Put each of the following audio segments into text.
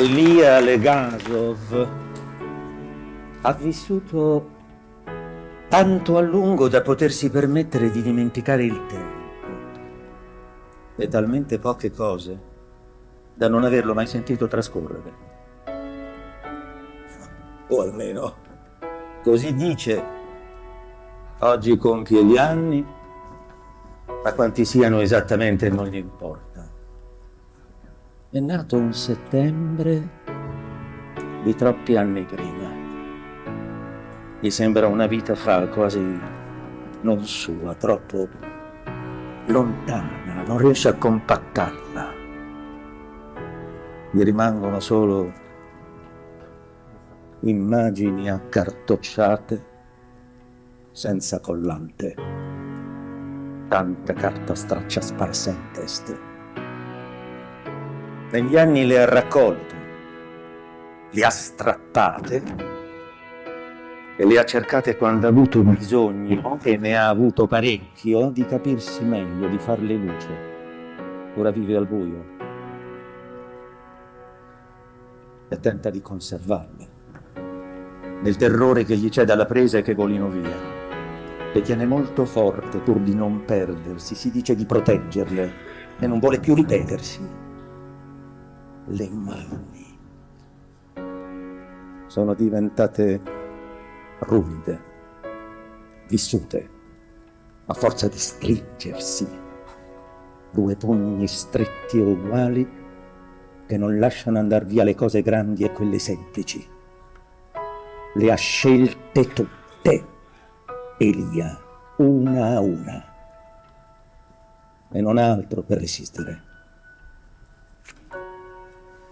Elia Legasov ha vissuto tanto a lungo da potersi permettere di dimenticare il tempo e talmente poche cose da non averlo mai sentito trascorrere. O almeno così dice. Oggi compie gli anni, ma quanti siano esattamente non gli importa. È nato un settembre di troppi anni prima. Gli sembra una vita fa, quasi non sua, troppo lontana, non riesce a compattarla. Gli rimangono solo immagini accartocciate, senza collante, tanta carta straccia sparsa in testa. Negli anni le ha raccolte, le ha strappate e le ha cercate quando ha avuto bisogno, e ne ha avuto parecchio, di capirsi meglio, di farle luce. Ora vive al buio e tenta di conservarle, nel terrore che gli c'è dalla presa e che volino via. Le tiene molto forte pur di non perdersi, si dice di proteggerle e non vuole più ripetersi. Le mani sono diventate ruvide, vissute, a forza di stringersi, due pugni stretti e uguali che non lasciano andare via le cose grandi e quelle semplici. Le ha scelte tutte, Elia, una a una, e non ha altro per resistere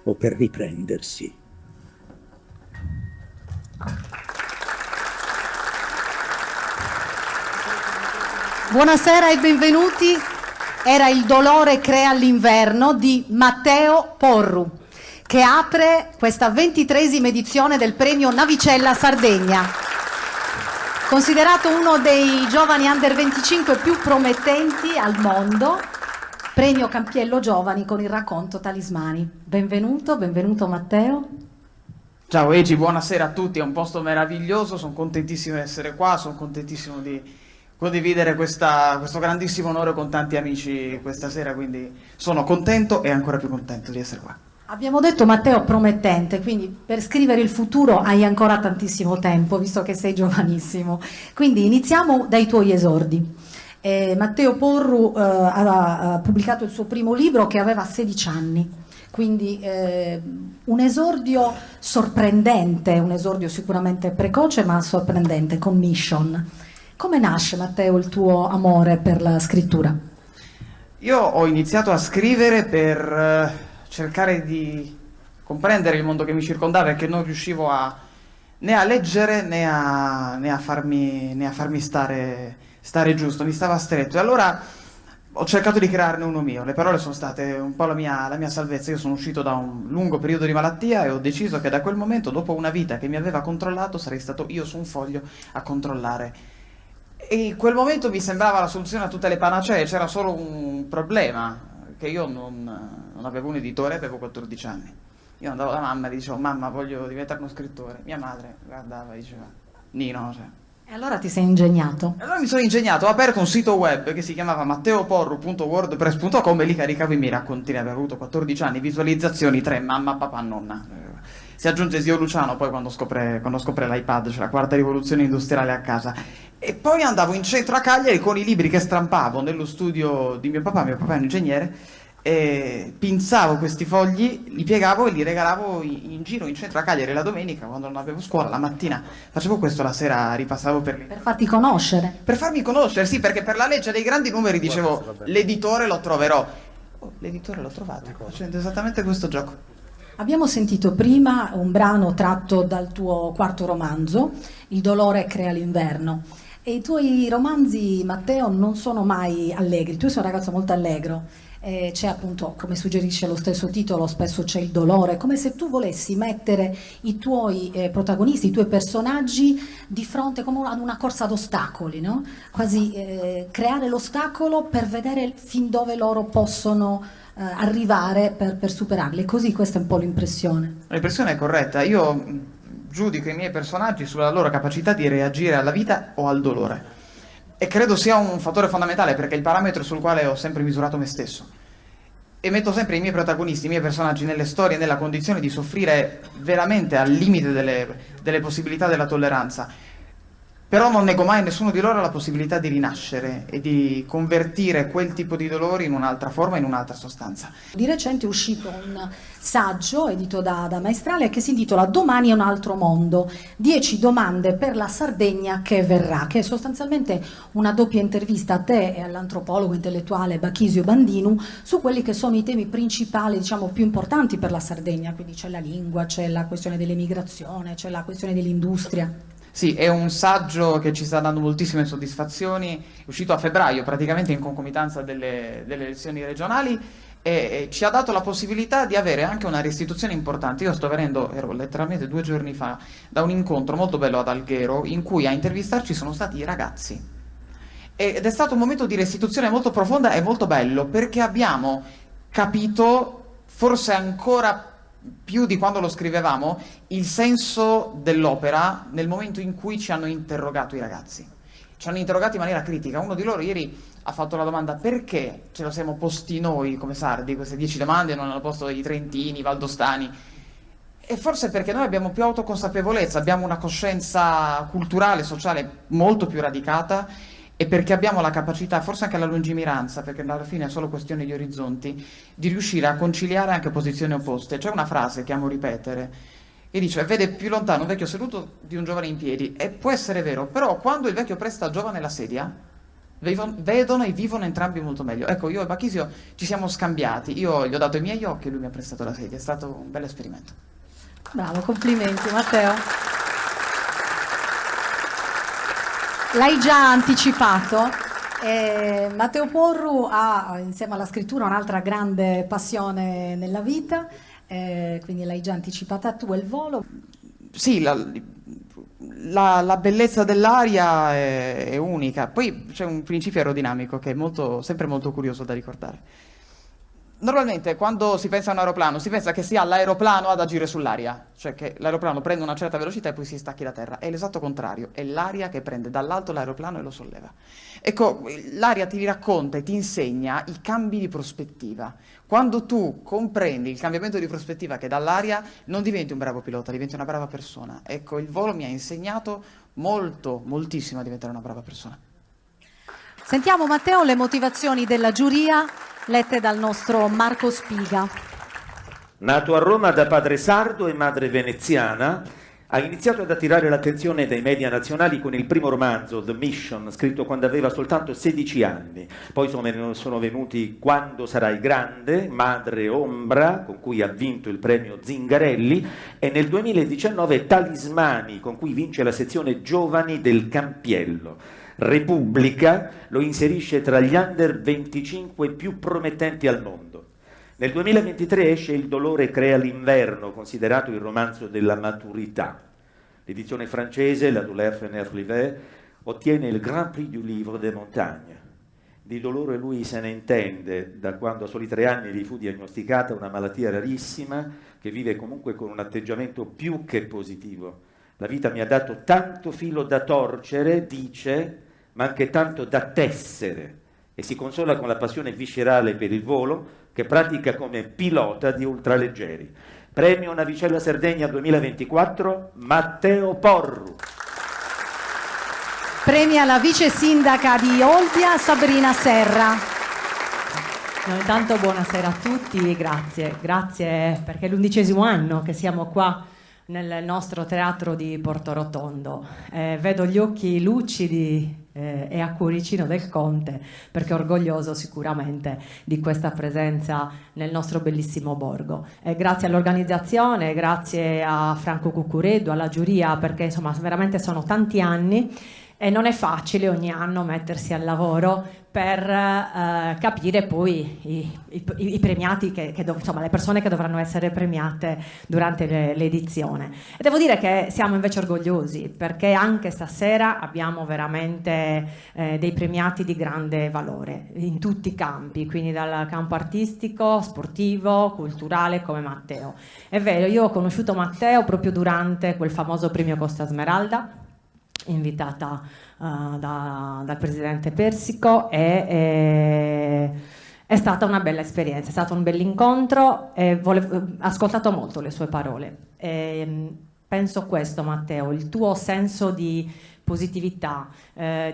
o per riprendersi. Buonasera e benvenuti. Era Il dolore crea l'inverno di Matteo Porru, che apre questa 23esima edizione del premio Navicella Sardegna. Considerato uno dei giovani under 25 più promettenti al mondo, premio Campiello Giovani con il racconto Talismani. Benvenuto Matteo. Ciao Egi, buonasera a tutti, è un posto meraviglioso, sono contentissimo di essere qua, sono contentissimo di condividere questo grandissimo onore con tanti amici questa sera, quindi sono contento e ancora più contento di essere qua. Abbiamo detto Matteo promettente, quindi per scrivere il futuro hai ancora tantissimo tempo, visto che sei giovanissimo. Quindi iniziamo dai tuoi esordi. Matteo Porru ha pubblicato il suo primo libro che aveva 16 anni, quindi un esordio sorprendente, un esordio sicuramente precoce ma sorprendente, con Mission. Come nasce, Matteo, il tuo amore per la scrittura? Io ho iniziato a scrivere per cercare di comprendere il mondo che mi circondava e che non riuscivo né a leggere né a farmi stare giusto, mi stava stretto. E allora ho cercato di crearne uno mio. Le parole sono state un po' la mia salvezza. Io sono uscito da un lungo periodo di malattia e ho deciso che da quel momento, dopo una vita che mi aveva controllato, sarei stato io su un foglio a controllare. E in quel momento mi sembrava la soluzione a tutte le panacee. C'era solo un problema, che io non avevo un editore, avevo 14 anni. Io andavo da mamma e gli dicevo: mamma, voglio diventare uno scrittore. Mia madre guardava e diceva: Nino, cioè. E allora ti sei ingegnato? E allora mi sono ingegnato, ho aperto un sito web che si chiamava matteoporru.wordpress.com e lì caricavo i miei racconti. Ne avevo avuto 14 anni, visualizzazioni 3, mamma, papà, nonna. Si aggiunge zio Luciano poi quando scopre l'iPad, cioè la quarta rivoluzione industriale a casa. E poi andavo in centro a Cagliari con i libri che strampavo nello studio di mio papà è un ingegnere, e pinzavo questi fogli, li piegavo e li regalavo in giro in centro a Cagliari la domenica quando non avevo scuola. La mattina facevo questo, la sera ripassavo per lì. Per farti conoscere? Per farmi conoscere, sì, perché per la legge dei grandi numeri dicevo: l'editore lo troverò. Oh, l'editore l'ho trovato, facendo esattamente questo gioco. Abbiamo sentito prima un brano tratto dal tuo quarto romanzo, Il dolore crea l'inverno. E i tuoi romanzi, Matteo, non sono mai allegri. Tu sei un ragazzo molto allegro. c'è appunto, come suggerisce lo stesso titolo, spesso c'è il dolore, come se tu volessi mettere i tuoi protagonisti, i tuoi personaggi di fronte come ad una corsa ad ostacoli, no? Quasi creare l'ostacolo per vedere fin dove loro possono arrivare per superarli. Così questa è un po' l'impressione. L'impressione è corretta. Io giudico i miei personaggi sulla loro capacità di reagire alla vita o al dolore. E credo sia un fattore fondamentale, perché è il parametro sul quale ho sempre misurato me stesso. E metto sempre i miei protagonisti, i miei personaggi nelle storie, nella condizione di soffrire veramente al limite delle possibilità della tolleranza. Però non nego mai a nessuno di loro la possibilità di rinascere e di convertire quel tipo di dolori in un'altra forma, in un'altra sostanza. Di recente è uscito un saggio edito da Maestrale che si intitola Domani è un altro mondo, 10 domande per la Sardegna che verrà, che è sostanzialmente una doppia intervista a te e all'antropologo intellettuale Bachisio Bandinu su quelli che sono i temi principali, diciamo più importanti per la Sardegna, quindi c'è la lingua, c'è la questione dell'emigrazione, c'è la questione dell'industria. Sì, è un saggio che ci sta dando moltissime soddisfazioni, è uscito a febbraio, praticamente in concomitanza delle elezioni regionali, e ci ha dato la possibilità di avere anche una restituzione importante. Io ero letteralmente 2 giorni fa da un incontro molto bello ad Alghero, in cui a intervistarci sono stati i ragazzi. Ed è stato un momento di restituzione molto profonda e molto bello, perché abbiamo capito, forse ancora più di quando lo scrivevamo, il senso dell'opera nel momento in cui ci hanno interrogato i ragazzi. Ci hanno interrogato in maniera critica. Uno di loro ieri ha fatto la domanda: perché ce lo siamo posti noi come sardi queste 10 domande e non hanno posto i trentini, i valdostani? E forse perché noi abbiamo più autoconsapevolezza, abbiamo una coscienza culturale, sociale molto più radicata, e perché abbiamo la capacità, forse anche la lungimiranza, perché alla fine è solo questione di orizzonti, di riuscire a conciliare anche posizioni opposte. C'è una frase che amo ripetere, che dice: vede più lontano un vecchio seduto di un giovane in piedi. E può essere vero, però quando il vecchio presta al giovane la sedia, vedono e vivono entrambi molto meglio. Ecco, io e Bachisio ci siamo scambiati, io gli ho dato i miei occhi e lui mi ha prestato la sedia, è stato un bel esperimento. Bravo, complimenti Matteo. L'hai già anticipato. Matteo Porru ha, insieme alla scrittura, un'altra grande passione nella vita, quindi l'hai già anticipata tu, il volo. Sì, la bellezza dell'aria è unica. Poi c'è un principio aerodinamico che è sempre molto curioso da ricordare. Normalmente quando si pensa a un aeroplano si pensa che sia l'aeroplano ad agire sull'aria, cioè che l'aeroplano prende una certa velocità e poi si stacchi da terra. È l'esatto contrario, è l'aria che prende dall'alto l'aeroplano e lo solleva. Ecco, l'aria ti racconta e ti insegna i cambi di prospettiva. Quando tu comprendi il cambiamento di prospettiva che dall'aria, non diventi un bravo pilota, diventi una brava persona. Ecco, il volo mi ha insegnato moltissimo a diventare una brava persona. Sentiamo, Matteo, le motivazioni della giuria lette dal nostro Marco Spiga. Nato a Roma da padre sardo e madre veneziana, ha iniziato ad attirare l'attenzione dei media nazionali con il primo romanzo, The Mission, scritto quando aveva soltanto 16 anni. Poi sono venuti Quando sarai grande, Madre Ombra, con cui ha vinto il premio Zingarelli, e nel 2019 Talismani, con cui vince la sezione Giovani del Campiello. Repubblica lo inserisce tra gli under 25 più promettenti al mondo. Nel 2023 esce Il dolore crea l'inverno, considerato il romanzo della maturità. L'edizione francese, La douleur fait l'hiver, ottiene il Grand Prix du Livre des Montagnes. Di dolore lui se ne intende da quando a soli 3 anni gli fu diagnosticata una malattia rarissima, che vive comunque con un atteggiamento più che positivo. La vita mi ha dato tanto filo da torcere, dice, ma anche tanto da tessere, e si consola con la passione viscerale per il volo che pratica come pilota di ultraleggeri. Premio Navicella Sardegna 2024, Matteo Porru. Premia la vice sindaca di Olbia, Sabrina Serra. No, intanto buonasera a tutti, grazie perché è l'11° anno che siamo qua nel nostro teatro di Portorotondo. Vedo gli occhi lucidi e a cuoricino del Conte, perché è orgoglioso sicuramente di questa presenza nel nostro bellissimo borgo. Grazie all'organizzazione, grazie a Franco Cuccureddu, alla giuria, perché insomma veramente sono tanti anni E non è facile ogni anno mettersi al lavoro per capire poi i premiati, insomma le persone che dovranno essere premiate durante l'edizione. E devo dire che siamo invece orgogliosi, perché anche stasera abbiamo veramente dei premiati di grande valore in tutti i campi, quindi dal campo artistico, sportivo, culturale, come Matteo. È vero, io ho conosciuto Matteo proprio durante quel famoso premio Costa Smeralda, invitata dal presidente Persico, e è stata una bella esperienza, è stato un bell'incontro e ho ascoltato molto le sue parole. Penso questo, Matteo, il tuo senso di positività,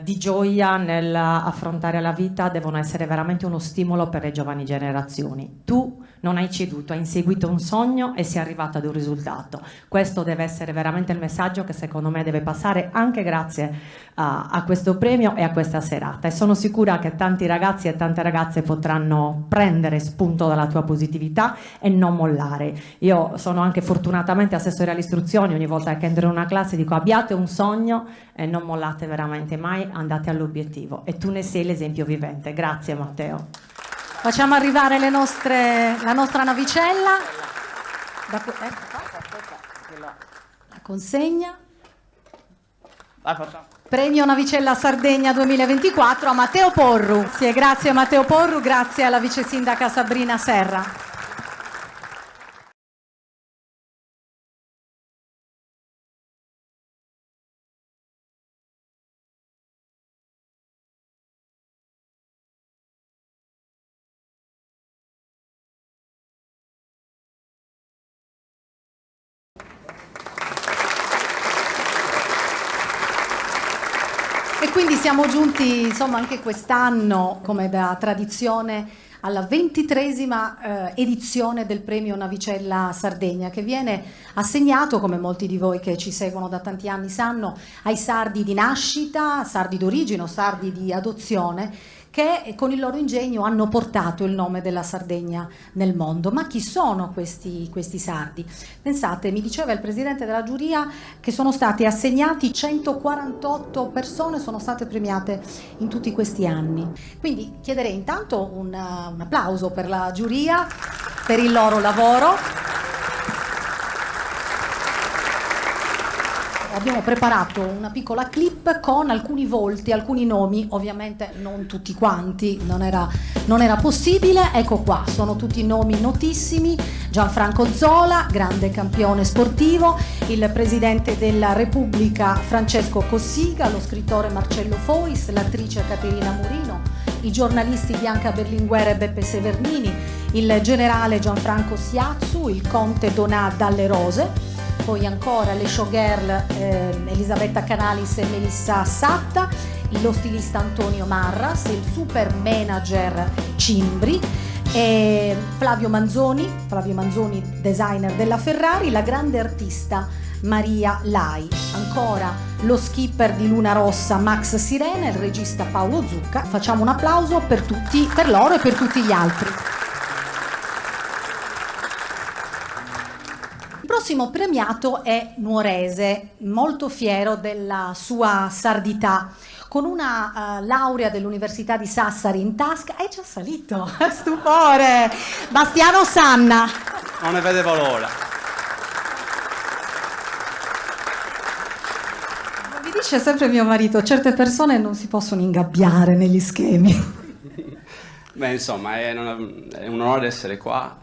di gioia nell'affrontare la vita devono essere veramente uno stimolo per le giovani generazioni. Tu non hai ceduto, hai inseguito un sogno e sei arrivato ad un risultato. Questo deve essere veramente il messaggio che secondo me deve passare anche grazie a questo premio e a questa serata, e sono sicura che tanti ragazzi e tante ragazze potranno prendere spunto dalla tua positività e non mollare. Io sono anche fortunatamente assessore alle istruzioni, ogni volta che entro in una classe dico abbiate un sogno e non mollate veramente mai, andate all'obiettivo, e tu ne sei l'esempio vivente. Grazie Matteo. Facciamo arrivare la nostra navicella. La consegna. Dai, facciamo. Premio Navicella Sardegna 2024 a Matteo Porru. Grazie Matteo Porru, grazie alla vice sindaca Sabrina Serra. E quindi siamo giunti, insomma, anche quest'anno, come da tradizione, alla 23esima edizione del premio Navicella Sardegna, che viene assegnato, come molti di voi che ci seguono da tanti anni sanno, ai sardi di nascita, sardi d'origine o sardi di adozione, che con il loro ingegno hanno portato il nome della Sardegna nel mondo. Ma chi sono questi sardi? Pensate, mi diceva il presidente della giuria che sono stati assegnati 148 persone, sono state premiate in tutti questi anni. Quindi chiederei intanto un applauso per la giuria, per il loro lavoro. Abbiamo preparato una piccola clip con alcuni volti, alcuni nomi, ovviamente non tutti quanti, non era possibile. Ecco qua, sono tutti nomi notissimi: Gianfranco Zola, grande campione sportivo, il presidente della Repubblica Francesco Cossiga, lo scrittore Marcello Fois, l'attrice Caterina Murino, i giornalisti Bianca Berlinguer e Beppe Severnini, il generale Gianfranco Siazzu, il conte Donà Dalle Rose, poi ancora le showgirl Elisabetta Canalis e Melissa Satta, lo stilista Antonio Marras, il super manager Cimbri, e Flavio Manzoni, designer della Ferrari, la grande artista Maria Lai, ancora lo skipper di Luna Rossa Max Sirena, il regista Paolo Zucca. Facciamo un applauso per loro e per tutti gli altri. Il prossimo premiato è nuorese, molto fiero della sua sardità, con una laurea dell'Università di Sassari in tasca. È già salito, stupore! Bastiano Sanna. Non ne vedevo l'ora. Mi dice sempre mio marito, certe persone non si possono ingabbiare negli schemi. Beh, insomma, è un onore essere qua.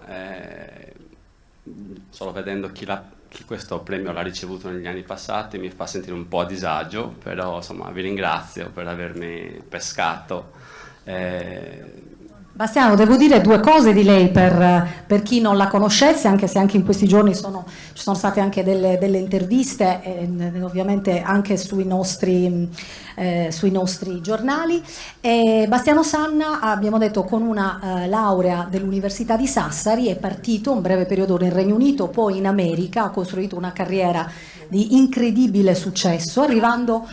Solo vedendo chi questo premio l'ha ricevuto negli anni passati mi fa sentire un po' a disagio, però insomma vi ringrazio per avermi pescato. Bastiano, devo dire due cose di lei per chi non la conoscesse, anche se anche in questi giorni ci sono state anche delle interviste, ovviamente anche sui nostri giornali. Bastiano Sanna, abbiamo detto, con una laurea dell'Università di Sassari, è partito un breve periodo nel Regno Unito, poi in America, ha costruito una carriera di incredibile successo, arrivando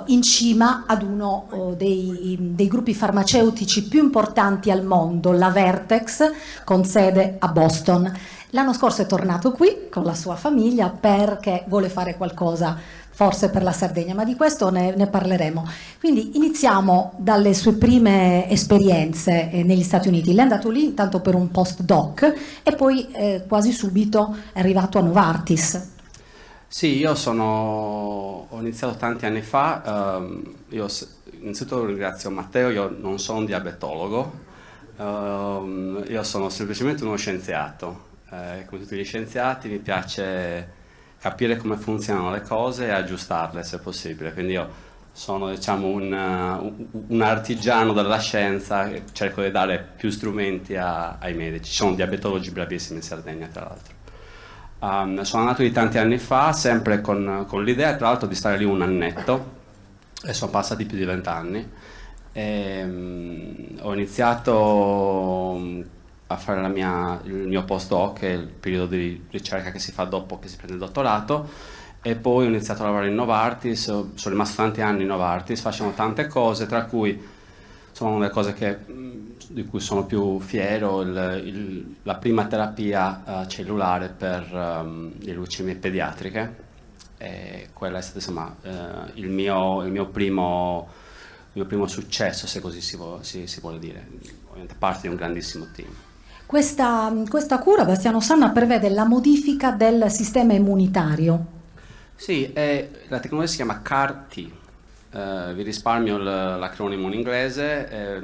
in cima ad uno dei gruppi farmaceutici più importanti al mondo, la Vertex, con sede a Boston. L'anno scorso è tornato qui con la sua famiglia perché vuole fare qualcosa forse per la Sardegna, ma di questo ne parleremo. Quindi iniziamo dalle sue prime esperienze negli Stati Uniti. Lei è andato lì intanto per un postdoc e poi quasi subito è arrivato a Novartis. Sì, ho iniziato tanti anni fa, innanzitutto ringrazio Matteo, io non sono un diabetologo, io sono semplicemente uno scienziato, come tutti gli scienziati mi piace capire come funzionano le cose e aggiustarle se possibile, quindi io sono diciamo un artigiano della scienza e cerco di dare più strumenti ai medici. Ci sono diabetologi bravissimi in Sardegna tra l'altro. Sono andato di tanti anni fa, sempre con l'idea tra l'altro di stare lì un annetto, e sono passati più di 20 anni. Ho iniziato a fare il mio postdoc, che è il periodo di ricerca che si fa dopo che si prende il dottorato, e poi ho iniziato a lavorare in Novartis, sono rimasto tanti anni in Novartis, facevano tante cose, tra cui sono una delle cose di cui sono più fiero, la prima terapia cellulare per le leucemie pediatriche. E quella è stata insomma il mio primo successo, se così si vuole dire, ovviamente parte di un grandissimo team. Questa cura, Bastiano Sanna, prevede la modifica del sistema immunitario. Sì, la tecnologia si chiama CAR-T, vi risparmio l'acronimo in inglese,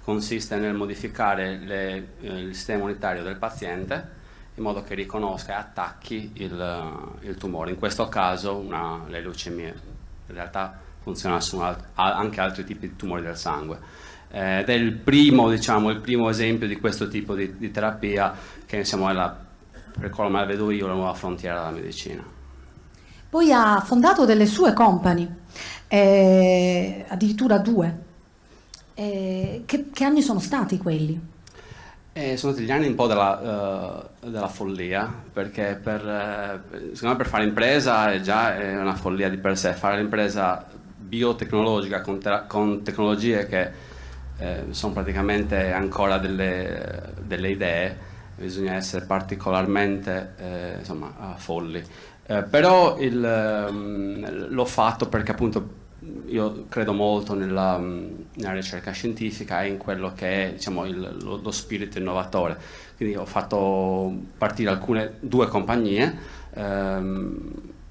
consiste nel modificare il sistema immunitario del paziente in modo che riconosca e attacchi il tumore, in questo caso le leucemie. In realtà funziona su anche altri tipi di tumori del sangue. Ed è il primo esempio di questo tipo di terapia che insomma per come la vedo io, la nuova frontiera della medicina. Poi ha fondato delle sue company, addirittura 2. Che anni sono stati quelli? Sono stati gli anni un po' della follia, perché secondo me per fare impresa è una follia di per sé. Fare l'impresa biotecnologica con tecnologie che sono praticamente ancora delle idee, bisogna essere particolarmente folli. Però l'ho fatto perché appunto io credo molto nella ricerca scientifica e in quello che è diciamo, lo spirito innovatore. Quindi ho fatto partire 2 compagnie,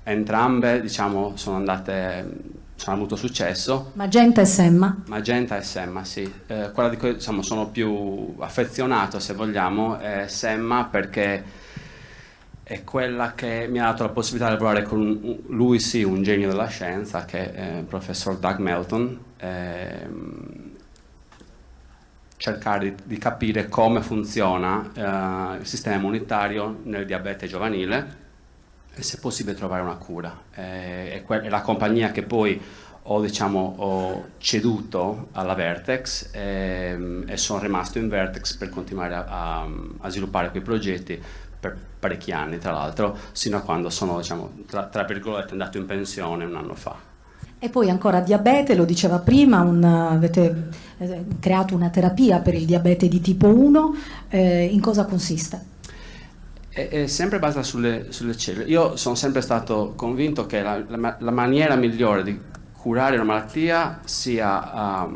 entrambe diciamo, hanno avuto successo. Magenta e Semma. Magenta e Semma, sì. Quella di cui sono più affezionato, se vogliamo, è Semma, perché è quella che mi ha dato la possibilità di lavorare con lui, sì, un genio della scienza, che è il professor Doug Melton, cercare di capire come funziona il sistema immunitario nel diabete giovanile e se è possibile trovare una cura. È la compagnia che poi ho ceduto alla Vertex e sono rimasto in Vertex per continuare a sviluppare quei progetti per parecchi anni, tra l'altro, sino a quando sono, tra virgolette, andato in pensione un anno fa. E poi ancora diabete, lo diceva prima, avete creato una terapia per il diabete di tipo 1, in cosa consiste? È sempre basata sulle cellule. Io sono sempre stato convinto che la maniera migliore di curare una malattia sia,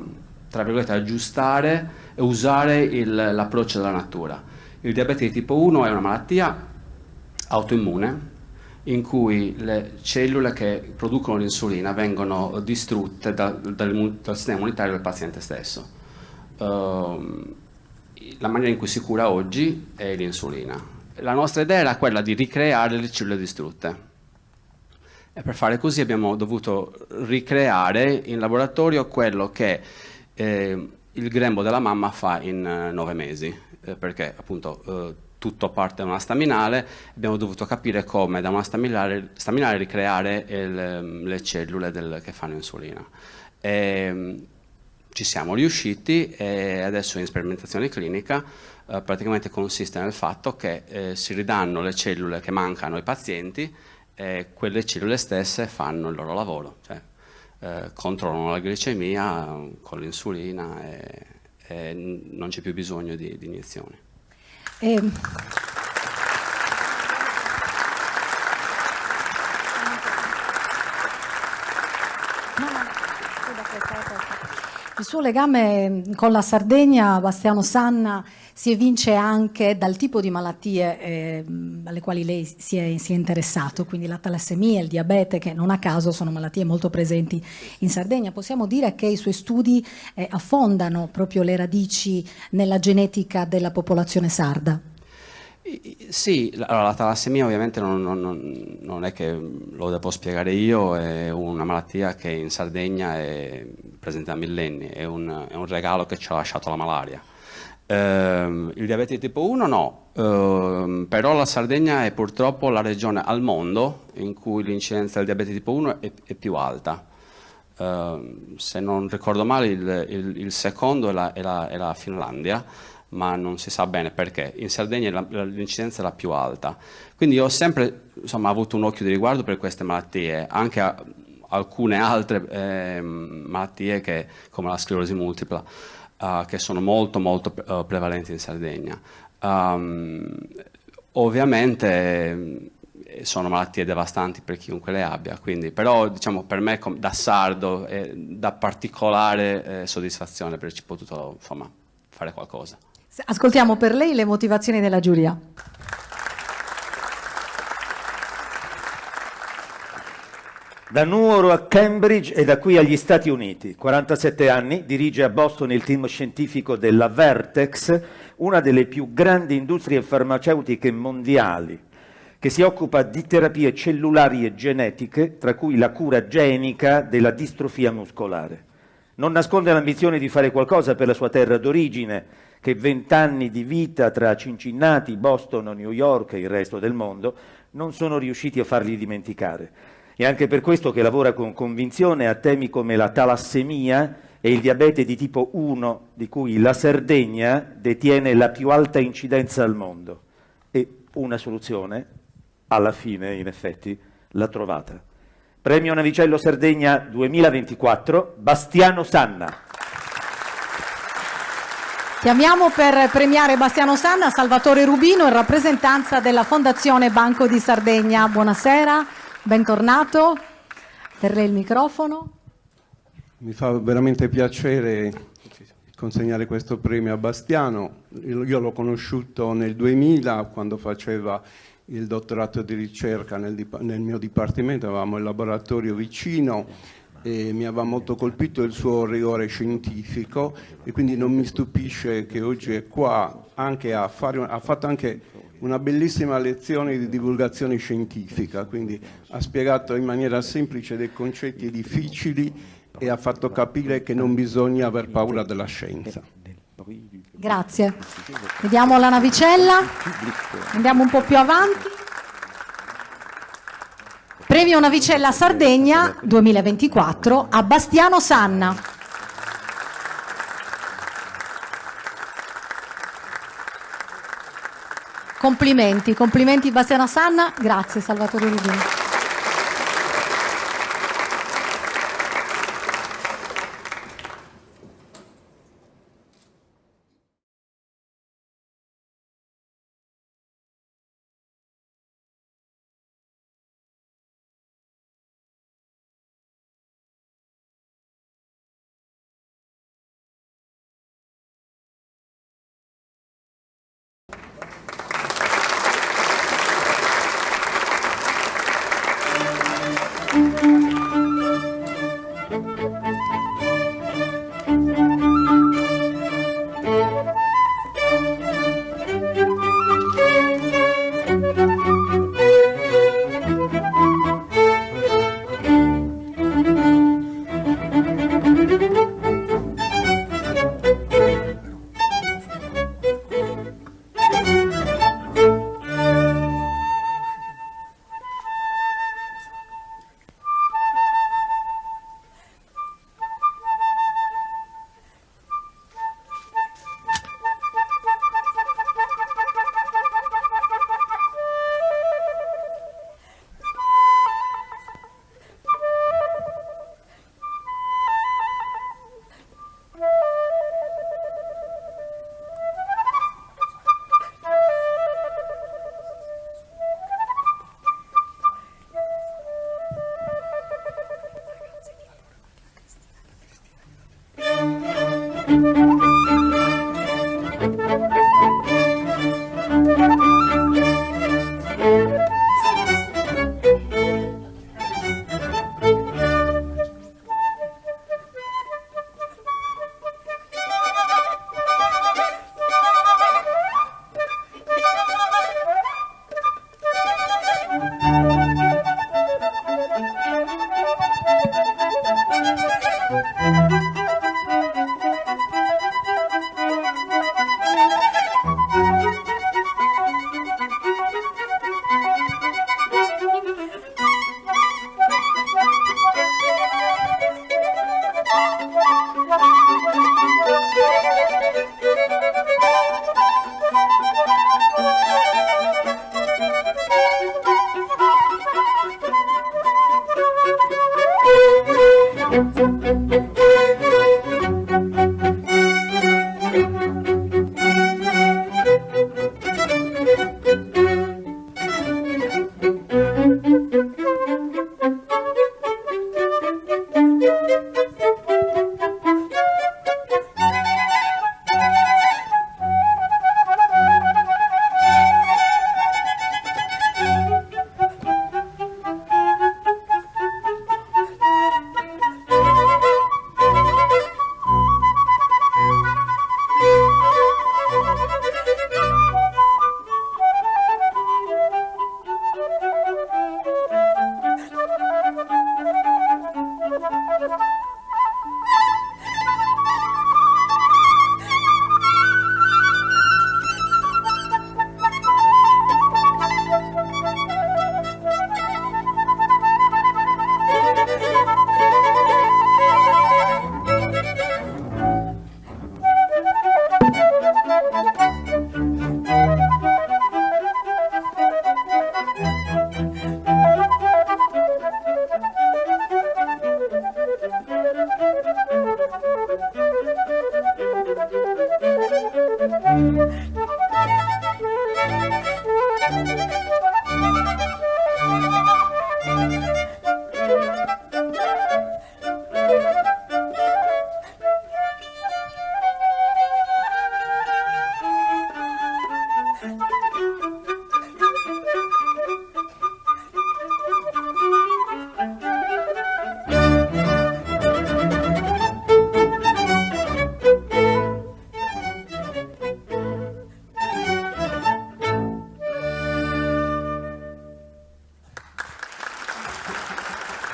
tra virgolette, aggiustare e usare l'approccio della natura. Il diabete di tipo 1 è una malattia autoimmune in cui le cellule che producono l'insulina vengono distrutte dal sistema immunitario del paziente stesso. La maniera in cui si cura oggi è l'insulina. La nostra idea era quella di ricreare le cellule distrutte e per fare così abbiamo dovuto ricreare in laboratorio quello che il grembo della mamma fa in 9 mesi, perché appunto tutto parte da una staminale, abbiamo dovuto capire come da una staminale ricreare le cellule che fanno insulina. Ci siamo riusciti e adesso in sperimentazione clinica praticamente consiste nel fatto che si ridanno le cellule che mancano ai pazienti e quelle cellule stesse fanno il loro lavoro, cioè controllano la glicemia con l'insulina e non c'è più bisogno di iniezioni. Il suo legame con la Sardegna, Bastiano Sanna, si evince anche dal tipo di malattie alle quali lei si è interessato, quindi la talassemia, il diabete, che non a caso sono malattie molto presenti in Sardegna. Possiamo dire che i suoi studi affondano proprio le radici nella genetica della popolazione sarda? Sì, allora, la talassemia ovviamente non è che lo devo spiegare io, è una malattia che in Sardegna è presente da millenni, è un regalo che ci ha lasciato la malaria. Il diabete di tipo 1 no, però la Sardegna è purtroppo la regione al mondo in cui l'incidenza del diabete tipo 1 è più alta. Se non ricordo male il secondo è la Finlandia, ma non si sa bene perché. In Sardegna l'incidenza è la più alta. Quindi io ho sempre avuto un occhio di riguardo per queste malattie, anche alcune altre malattie come la sclerosi multipla, che sono molto prevalenti in Sardegna. Ovviamente sono malattie devastanti per chiunque le abbia, quindi, però diciamo per me da sardo è da particolare soddisfazione per averci potuto fare qualcosa. Ascoltiamo per lei le motivazioni della giuria. Da Nuoro a Cambridge e da qui agli Stati Uniti. 47 anni, dirige a Boston il team scientifico della Vertex, una delle più grandi industrie farmaceutiche mondiali, che si occupa di terapie cellulari e genetiche, tra cui la cura genica della distrofia muscolare. Non nasconde l'ambizione di fare qualcosa per la sua terra d'origine, che 20 anni di vita tra Cincinnati, Boston, New York e il resto del mondo non sono riusciti a fargli dimenticare. È anche per questo che lavora con convinzione a temi come la talassemia e il diabete di tipo 1, di cui la Sardegna detiene la più alta incidenza al mondo. E una soluzione, alla fine, in effetti, l'ha trovata. Premio Navicello Sardegna 2024, Bastiano Sanna. Chiamiamo per premiare Bastiano Sanna Salvatore Rubino in rappresentanza della Fondazione Banco di Sardegna. Buonasera, bentornato. Per lei il microfono. Mi fa veramente piacere consegnare questo premio a Bastiano. Io l'ho conosciuto nel 2000 quando faceva il dottorato di ricerca nel mio dipartimento, avevamo il laboratorio vicino e mi aveva molto colpito il suo rigore scientifico e quindi non mi stupisce che oggi è qua anche ha fatto anche una bellissima lezione di divulgazione scientifica, quindi ha spiegato in maniera semplice dei concetti difficili e ha fatto capire che non bisogna aver paura della scienza. Grazie. Vediamo la navicella, andiamo un po' più avanti. Premio Navicella Sardegna 2024 a Bastiano Sanna. Complimenti Bastiano Sanna, grazie Salvatore Rubino.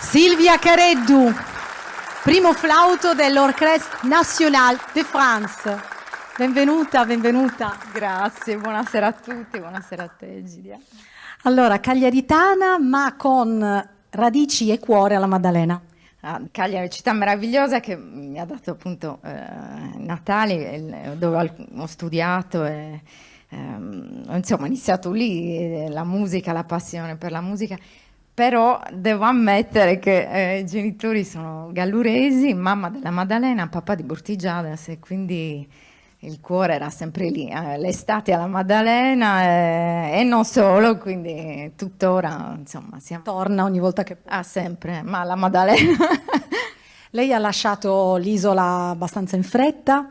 Silvia Careddu, primo flauto dell'Orchestre Nationale de France. Benvenuta, benvenuta. Grazie, buonasera a tutti, buonasera a te Giulia. Allora, cagliaritana ma con radici e cuore alla Maddalena. Cagliari, città meravigliosa che mi ha dato appunto Natale, dove ho studiato e insomma ho iniziato lì la musica, la passione per la musica. Però devo ammettere che i genitori sono galluresi, mamma della Maddalena, papà di Bortigiades, e quindi il cuore era sempre lì, l'estate alla Maddalena e non solo, quindi tuttora insomma siamo... Torna ogni volta che può. Sempre, ma alla Maddalena. Lei ha lasciato l'isola abbastanza in fretta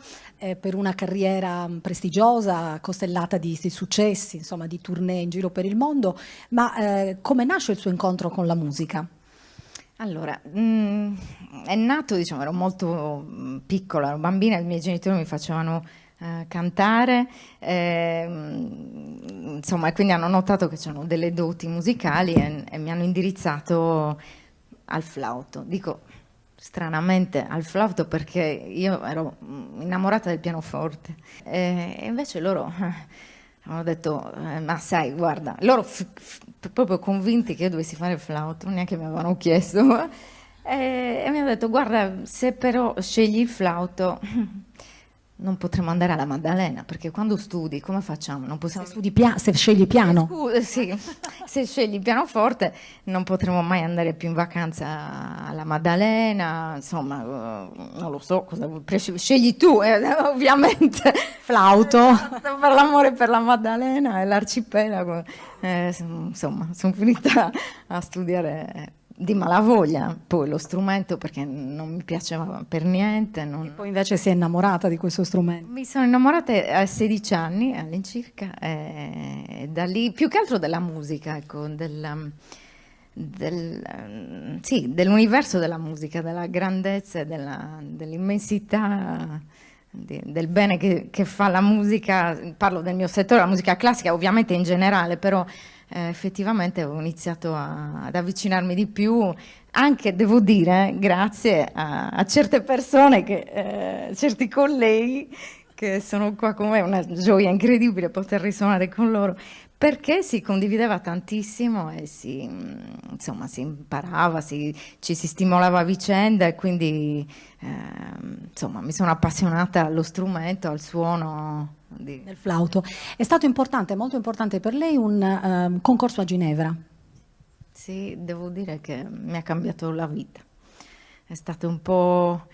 per una carriera prestigiosa, costellata di successi, insomma di tournée in giro per il mondo, ma come nasce il suo incontro con la musica? Allora, è nato, diciamo, ero molto piccola, ero bambina, i miei genitori mi facevano cantare, insomma, e quindi hanno notato che c'erano delle doti musicali e mi hanno indirizzato al flauto. Dico stranamente al flauto perché io ero innamorata del pianoforte e invece loro hanno detto ma sai, guarda, loro proprio convinti che io dovessi fare il flauto, neanche mi avevano chiesto e mi hanno detto guarda, se però scegli il flauto non potremo andare alla Maddalena, perché quando studi come facciamo? Non possiamo... se scegli piano. Sì, se scegli il pianoforte non potremo mai andare più in vacanza alla Maddalena, insomma, non lo so, cosa scegli tu, ovviamente. Flauto. Per l'amore per la Maddalena e l'arcipelago, insomma, sono finita a studiare di malavoglia, poi lo strumento perché non mi piaceva per niente. E poi invece si è innamorata di questo strumento. Mi sono innamorata a 16 anni all'incirca, e da lì, più che altro della musica, ecco, sì, dell'universo della musica, della grandezza e dell'immensità del bene che fa la musica. Parlo del mio settore, la musica classica, ovviamente in generale, però effettivamente ho iniziato ad avvicinarmi di più, anche devo dire grazie a certe persone, certi colleghi che sono qua con me. È una gioia incredibile poter risuonare con loro, perché si condivideva tantissimo e insomma, si imparava, ci si stimolava a vicenda, e quindi insomma, mi sono appassionata allo strumento, al suono del flauto. È stato importante, molto importante per lei un concorso a Ginevra. Sì, devo dire che mi ha cambiato la vita. È stato un po',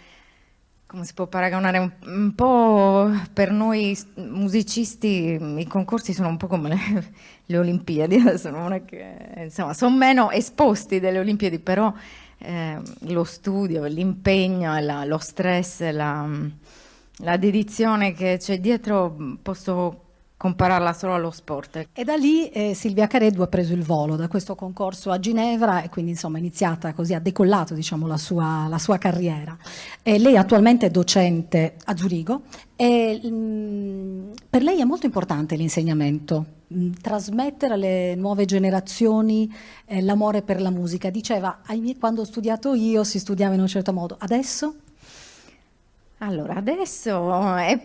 come si può paragonare, un po' per noi musicisti i concorsi sono un po' come le Olimpiadi. Adesso non è che, insomma, sono meno esposti delle Olimpiadi, però lo studio, l'impegno, lo stress, la dedizione che c'è dietro posso compararla solo allo sport. E da lì Silvia Careddu ha preso il volo da questo concorso a Ginevra, e quindi insomma è iniziata così, ha decollato, diciamo, la sua carriera. Lei attualmente è docente a Zurigo e per lei è molto importante l'insegnamento, trasmettere alle nuove generazioni l'amore per la musica. Diceva, quando ho studiato io si studiava in un certo modo, adesso? Allora, adesso è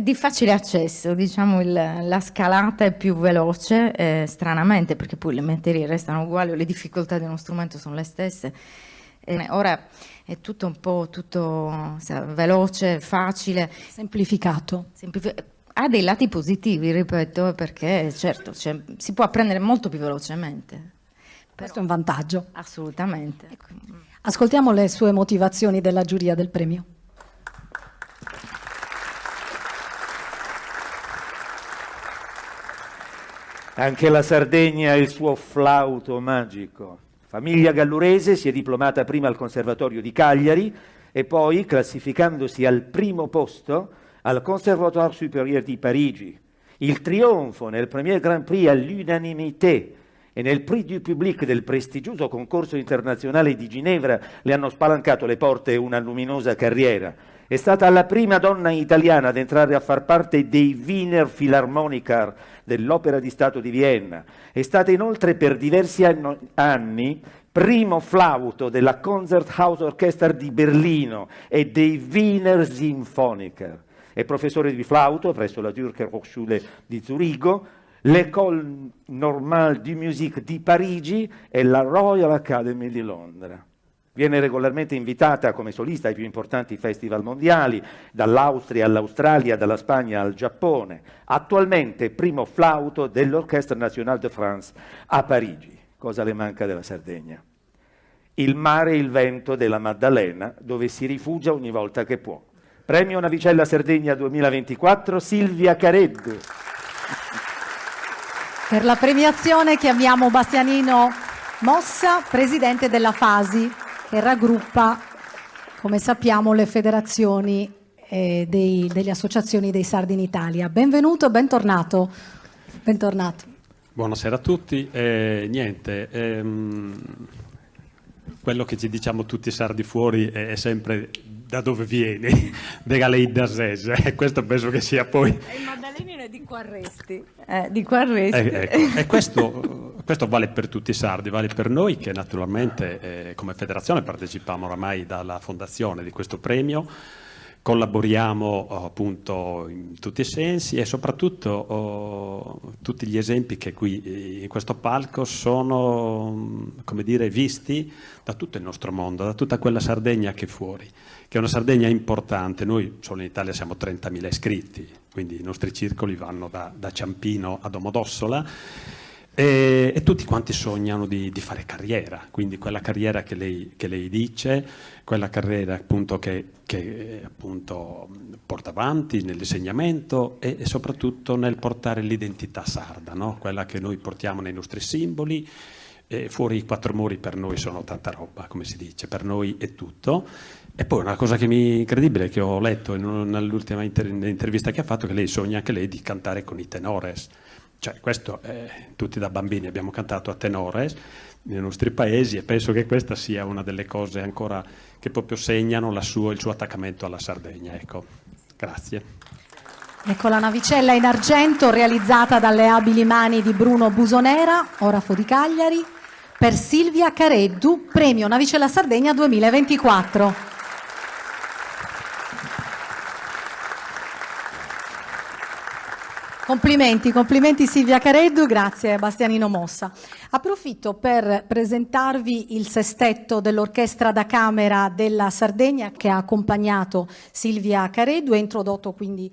di facile accesso, diciamo, la scalata è più veloce, stranamente, perché poi le materie restano uguali, le difficoltà di uno strumento sono le stesse. Ora è tutto un po' veloce, facile. Semplificato. Ha dei lati positivi, ripeto, perché certo si può apprendere molto più velocemente. Questo è un vantaggio. Assolutamente. Ecco. Ascoltiamo le sue motivazioni della giuria del premio. Anche la Sardegna ha il suo flauto magico. Famiglia gallurese, si è diplomata prima al Conservatorio di Cagliari e poi, classificandosi al primo posto, al Conservatoire Supérieur di Parigi. Il trionfo nel Premier Grand Prix all'unanimità e nel Prix du Public del prestigioso concorso internazionale di Ginevra le hanno spalancato le porte una luminosa carriera. È stata la prima donna italiana ad entrare a far parte dei Wiener Philharmoniker dell'Opera di Stato di Vienna. È stata inoltre per diversi anni primo flauto della Konzerthausorchester di Berlino e dei Wiener Symphoniker. È professore di flauto presso la Zürcher Hochschule di Zurigo, l'École Normale de Musique di Parigi e la Royal Academy di Londra. Viene regolarmente invitata come solista ai più importanti festival mondiali, dall'Austria all'Australia, dalla Spagna al Giappone. Attualmente primo flauto dell'Orchestre Nationale de France a Parigi. Cosa le manca della Sardegna? Il mare e il vento della Maddalena, dove si rifugia ogni volta che può. Premio Navicella Sardegna 2024, Silvia Careddu. Per la premiazione chiamiamo Bastianino Mossa, presidente della FASI, che raggruppa, come sappiamo, le federazioni delle associazioni dei sardi in Italia. Benvenuto, bentornato. Bentornato. Buonasera a tutti. Quello che ci diciamo tutti sardi fuori è sempre da dove vieni, de Galei da Sese, e questo penso che sia poi... Il Maddalena è di Quarresti. Di Quarresti. Ecco. E questo vale per tutti i sardi, vale per noi che naturalmente come federazione partecipiamo oramai dalla fondazione di questo premio, collaboriamo appunto in tutti i sensi e soprattutto tutti gli esempi che qui in questo palco sono, come dire, visti da tutto il nostro mondo, da tutta quella Sardegna che è fuori, che è una Sardegna importante. Noi solo in Italia siamo 30.000 iscritti, quindi i nostri circoli vanno da Ciampino a Domodossola. E tutti quanti sognano di fare carriera, quindi quella carriera che lei dice, quella carriera appunto che appunto porta avanti nell'insegnamento e soprattutto nel portare l'identità sarda, no? Quella che noi portiamo nei nostri simboli, e fuori i quattro muri per noi sono tanta roba, come si dice, per noi è tutto. E poi una cosa incredibile che ho letto nell'ultima intervista che ha fatto, che lei sogna anche lei di cantare con i tenores. Cioè, questo tutti da bambini abbiamo cantato a tenores nei nostri paesi, e penso che questa sia una delle cose ancora che proprio segnano il suo attaccamento alla Sardegna. Ecco, grazie. Ecco la navicella in argento realizzata dalle abili mani di Bruno Busonera, orafo di Cagliari, per Silvia Careddu, premio Navicella Sardegna 2024. Complimenti Silvia Careddu, grazie Bastianino Mossa. Approfitto per presentarvi il sestetto dell'Orchestra da Camera della Sardegna che ha accompagnato Silvia Careddu e introdotto quindi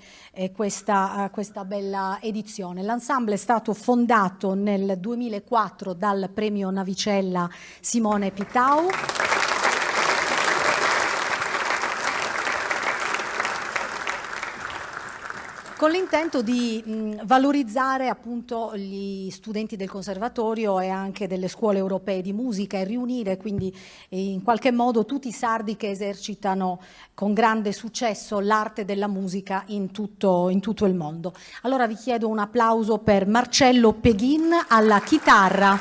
questa bella edizione. L'ensemble è stato fondato nel 2004 dal premio Navicella Simone Pitau. Con l'intento di valorizzare appunto gli studenti del conservatorio e anche delle scuole europee di musica e riunire quindi in qualche modo tutti i sardi che esercitano con grande successo l'arte della musica in tutto il mondo. Allora vi chiedo un applauso per Marcello Peghin alla chitarra,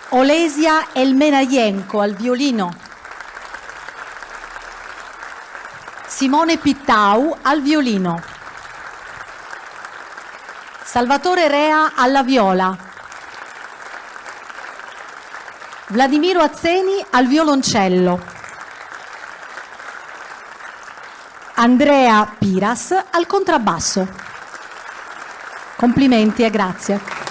Olesia Elmenayenko al violino, Simone Pittau al violino, Salvatore Rea alla viola, Vladimiro Azzeni al violoncello, Andrea Piras al contrabbasso. Complimenti e grazie.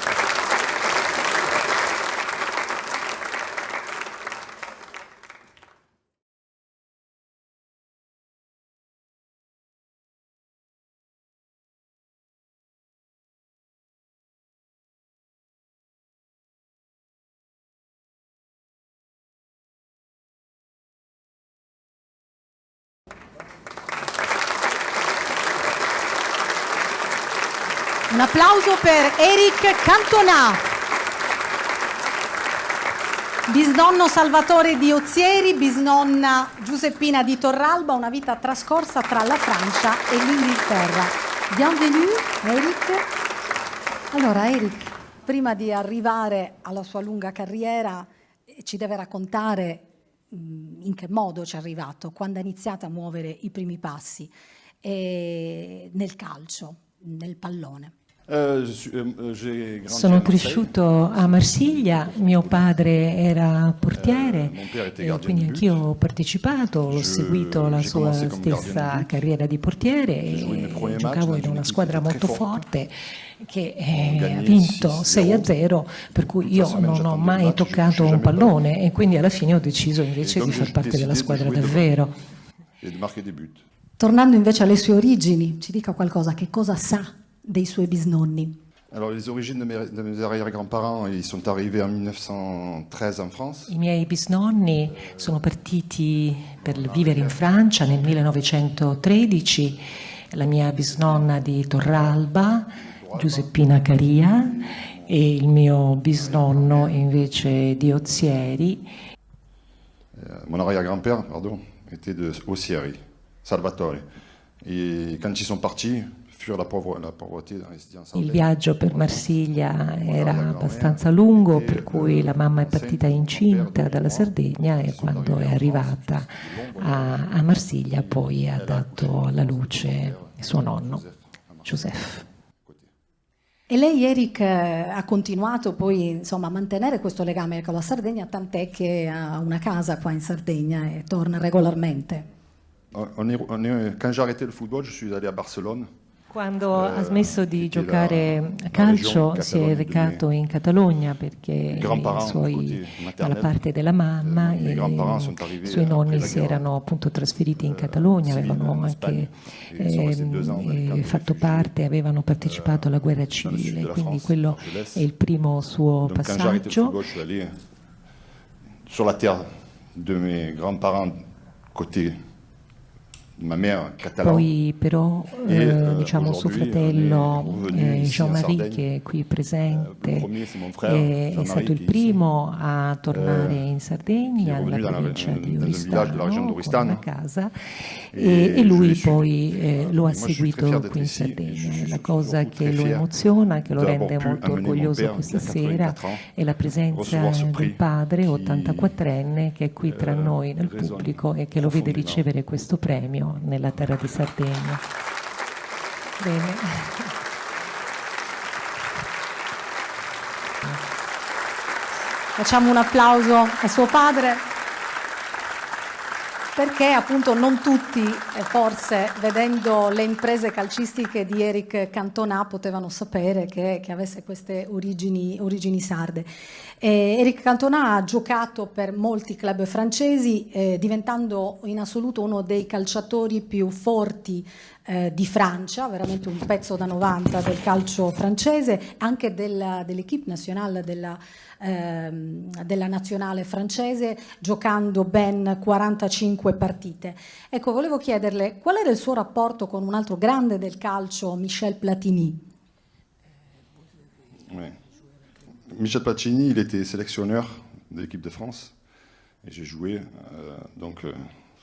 Un applauso per Eric Cantona, bisnonno Salvatore di Ozieri, bisnonna Giuseppina di Torralba, una vita trascorsa tra la Francia e l'Inghilterra. Bienvenue Eric. Allora Eric, prima di arrivare alla sua lunga carriera, ci deve raccontare in che modo ci è arrivato, quando ha iniziato a muovere i primi passi nel calcio, nel pallone. Sono cresciuto a Marsiglia, mio padre era portiere e quindi anch'io ho partecipato, ho seguito la sua stessa carriera di portiere e giocavo in una squadra molto forte che ha vinto 6-0, per cui io non ho mai toccato un pallone e quindi alla fine ho deciso invece di far parte della squadra davvero. Tornando invece alle sue origini, ci dica qualcosa, che cosa sa dei suoi bisnonni? Alors, les origines de mes arrière-grands-parents, ils sont arrivés en 1913 en France. I miei bisnonni sono partiti per vivere in Francia nel 1913. La mia bisnonna di Torralba, Giuseppina Caria, e il mio bisnonno invece di Ozieri. Mon arrière-grand-père, pardon, était de Ozieri, Salvatore. Et quand ils sont partis, il viaggio per Marsiglia era abbastanza lungo, per cui la mamma è partita incinta dalla Sardegna e quando è arrivata a Marsiglia poi ha dato alla luce suo nonno, Joseph. E lei, Eric, ha continuato poi insomma, a mantenere questo legame con la Sardegna, tant'è che ha una casa qua in Sardegna e torna regolarmente. Quand j'ai arrêté le football, je suis allé à Barcelone. Quando ha smesso di giocare a calcio si è recato in Catalogna perché dalla parte della mamma i suoi nonni si erano appunto trasferiti in Catalogna, avevano anche fatto parte, avevano partecipato alla guerra civile, quindi quello è il primo suo passaggio. Sur la terre de mes grands-parents côté ma mère catalane. Poi però diciamo suo fratello Jean-Marie, che è qui presente, è stato il primo a tornare in Sardegna, nella provincia di Oristano, con una casa, e lui poi lo ha seguito qui in Sardegna. La cosa che lo emoziona, che lo rende molto orgoglioso questa sera, è la presenza del padre 84enne che è qui tra noi nel pubblico e che lo vede ricevere questo premio nella terra di Sardegna. Bene. Facciamo un applauso a suo padre, perché appunto non tutti, forse vedendo le imprese calcistiche di Éric Cantona, potevano sapere che avesse queste origini sarde. Éric Cantona ha giocato per molti club francesi, diventando in assoluto uno dei calciatori più forti di Francia, veramente un pezzo da 90 del calcio francese, anche dell'equipe nazionale della nazionale francese, giocando ben 45 partite. Ecco, volevo chiederle qual era il suo rapporto con un altro grande del calcio, Michel Platini. Ouais. Michel Platini, il était sélectionneur de l'équipe de France et j'ai joué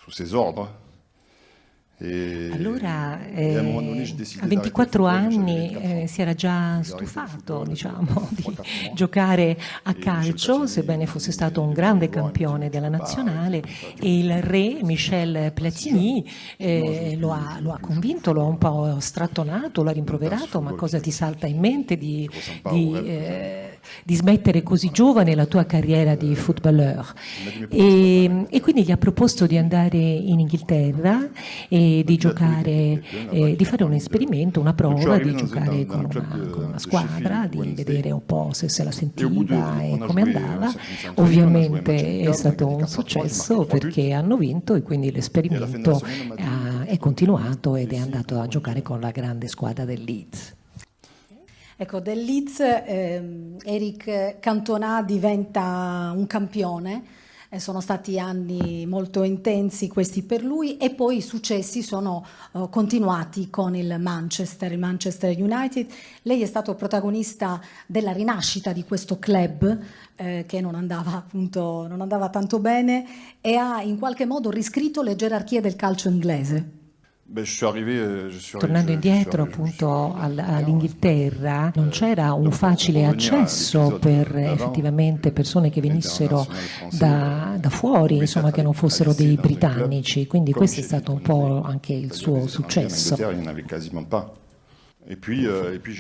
sous ses ordres. Allora, a 24 anni si era già stufato, diciamo, di giocare a calcio, sebbene fosse stato un grande campione della nazionale, e il re Michel Platini lo ha convinto, lo ha un po' strattonato, lo ha rimproverato: ma cosa ti salta in mente di smettere così giovane la tua carriera di footballeur? E quindi gli ha proposto di andare in Inghilterra e di giocare, di fare un esperimento, una prova, di giocare con una squadra, di vedere un po' se la sentiva e come andava. Ovviamente è stato un successo perché hanno vinto, e quindi l'esperimento è continuato ed è andato a giocare con la grande squadra del Leeds. Ecco, del Leeds Éric Cantona diventa un campione. Sono stati anni molto intensi questi per lui, e poi i successi sono continuati con il Manchester United. Lei è stato protagonista della rinascita di questo club che non andava tanto bene, e ha in qualche modo riscritto le gerarchie del calcio inglese. Tornando indietro appunto all'Inghilterra, non c'era un facile accesso per effettivamente persone che venissero da fuori, insomma, che non fossero dei britannici, quindi questo è stato un po' anche il suo successo. E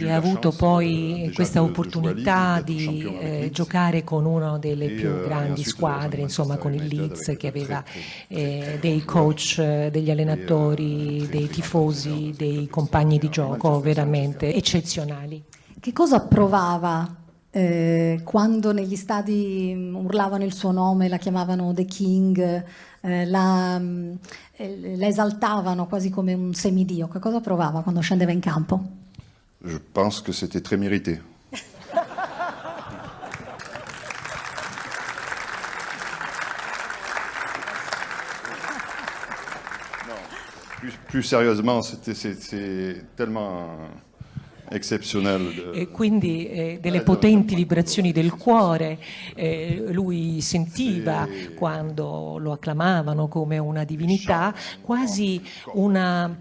ha avuto poi questa opportunità di giocare con una delle più grandi squadre, insomma con il Leeds, che aveva dei coach, degli allenatori, dei tifosi, dei compagni di gioco veramente eccezionali. Che cosa provava quando negli stadi urlavano il suo nome, la chiamavano The King, la esaltavano quasi come un semidio? Che cosa provava quando scendeva in campo? Je pense que c'était très mérité. Plus sérieusement, c'est tellement e quindi delle potenti vibrazioni del cuore lui sentiva quando lo acclamavano come una divinità, quasi una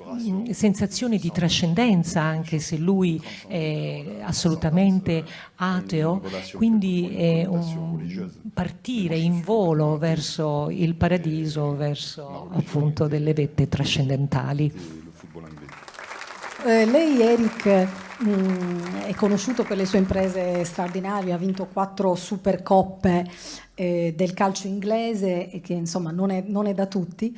sensazione di trascendenza, anche se lui è assolutamente ateo, quindi è un partire in volo verso il paradiso, verso appunto delle vette trascendentali. Lei, Éric, è conosciuto per le sue imprese straordinarie, ha vinto 4 supercoppe del calcio inglese, che insomma non è da tutti,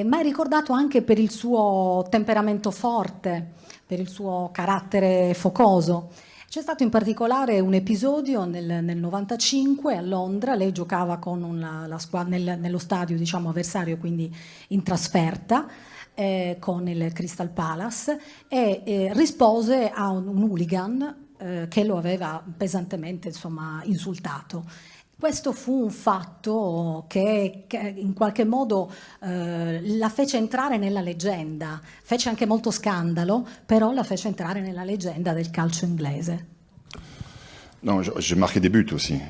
ma è ricordato anche per il suo temperamento forte, per il suo carattere focoso. C'è stato in particolare un episodio nel 95 a Londra. Lei giocava con la squadra nello stadio, diciamo, avversario, quindi in trasferta, con il Crystal Palace, e rispose a un hooligan che lo aveva pesantemente, insomma, insultato. Questo fu un fatto che in qualche modo la fece entrare nella leggenda, fece anche molto scandalo, però la fece entrare nella leggenda del calcio inglese. Non, j'ai marqué des buts aussi.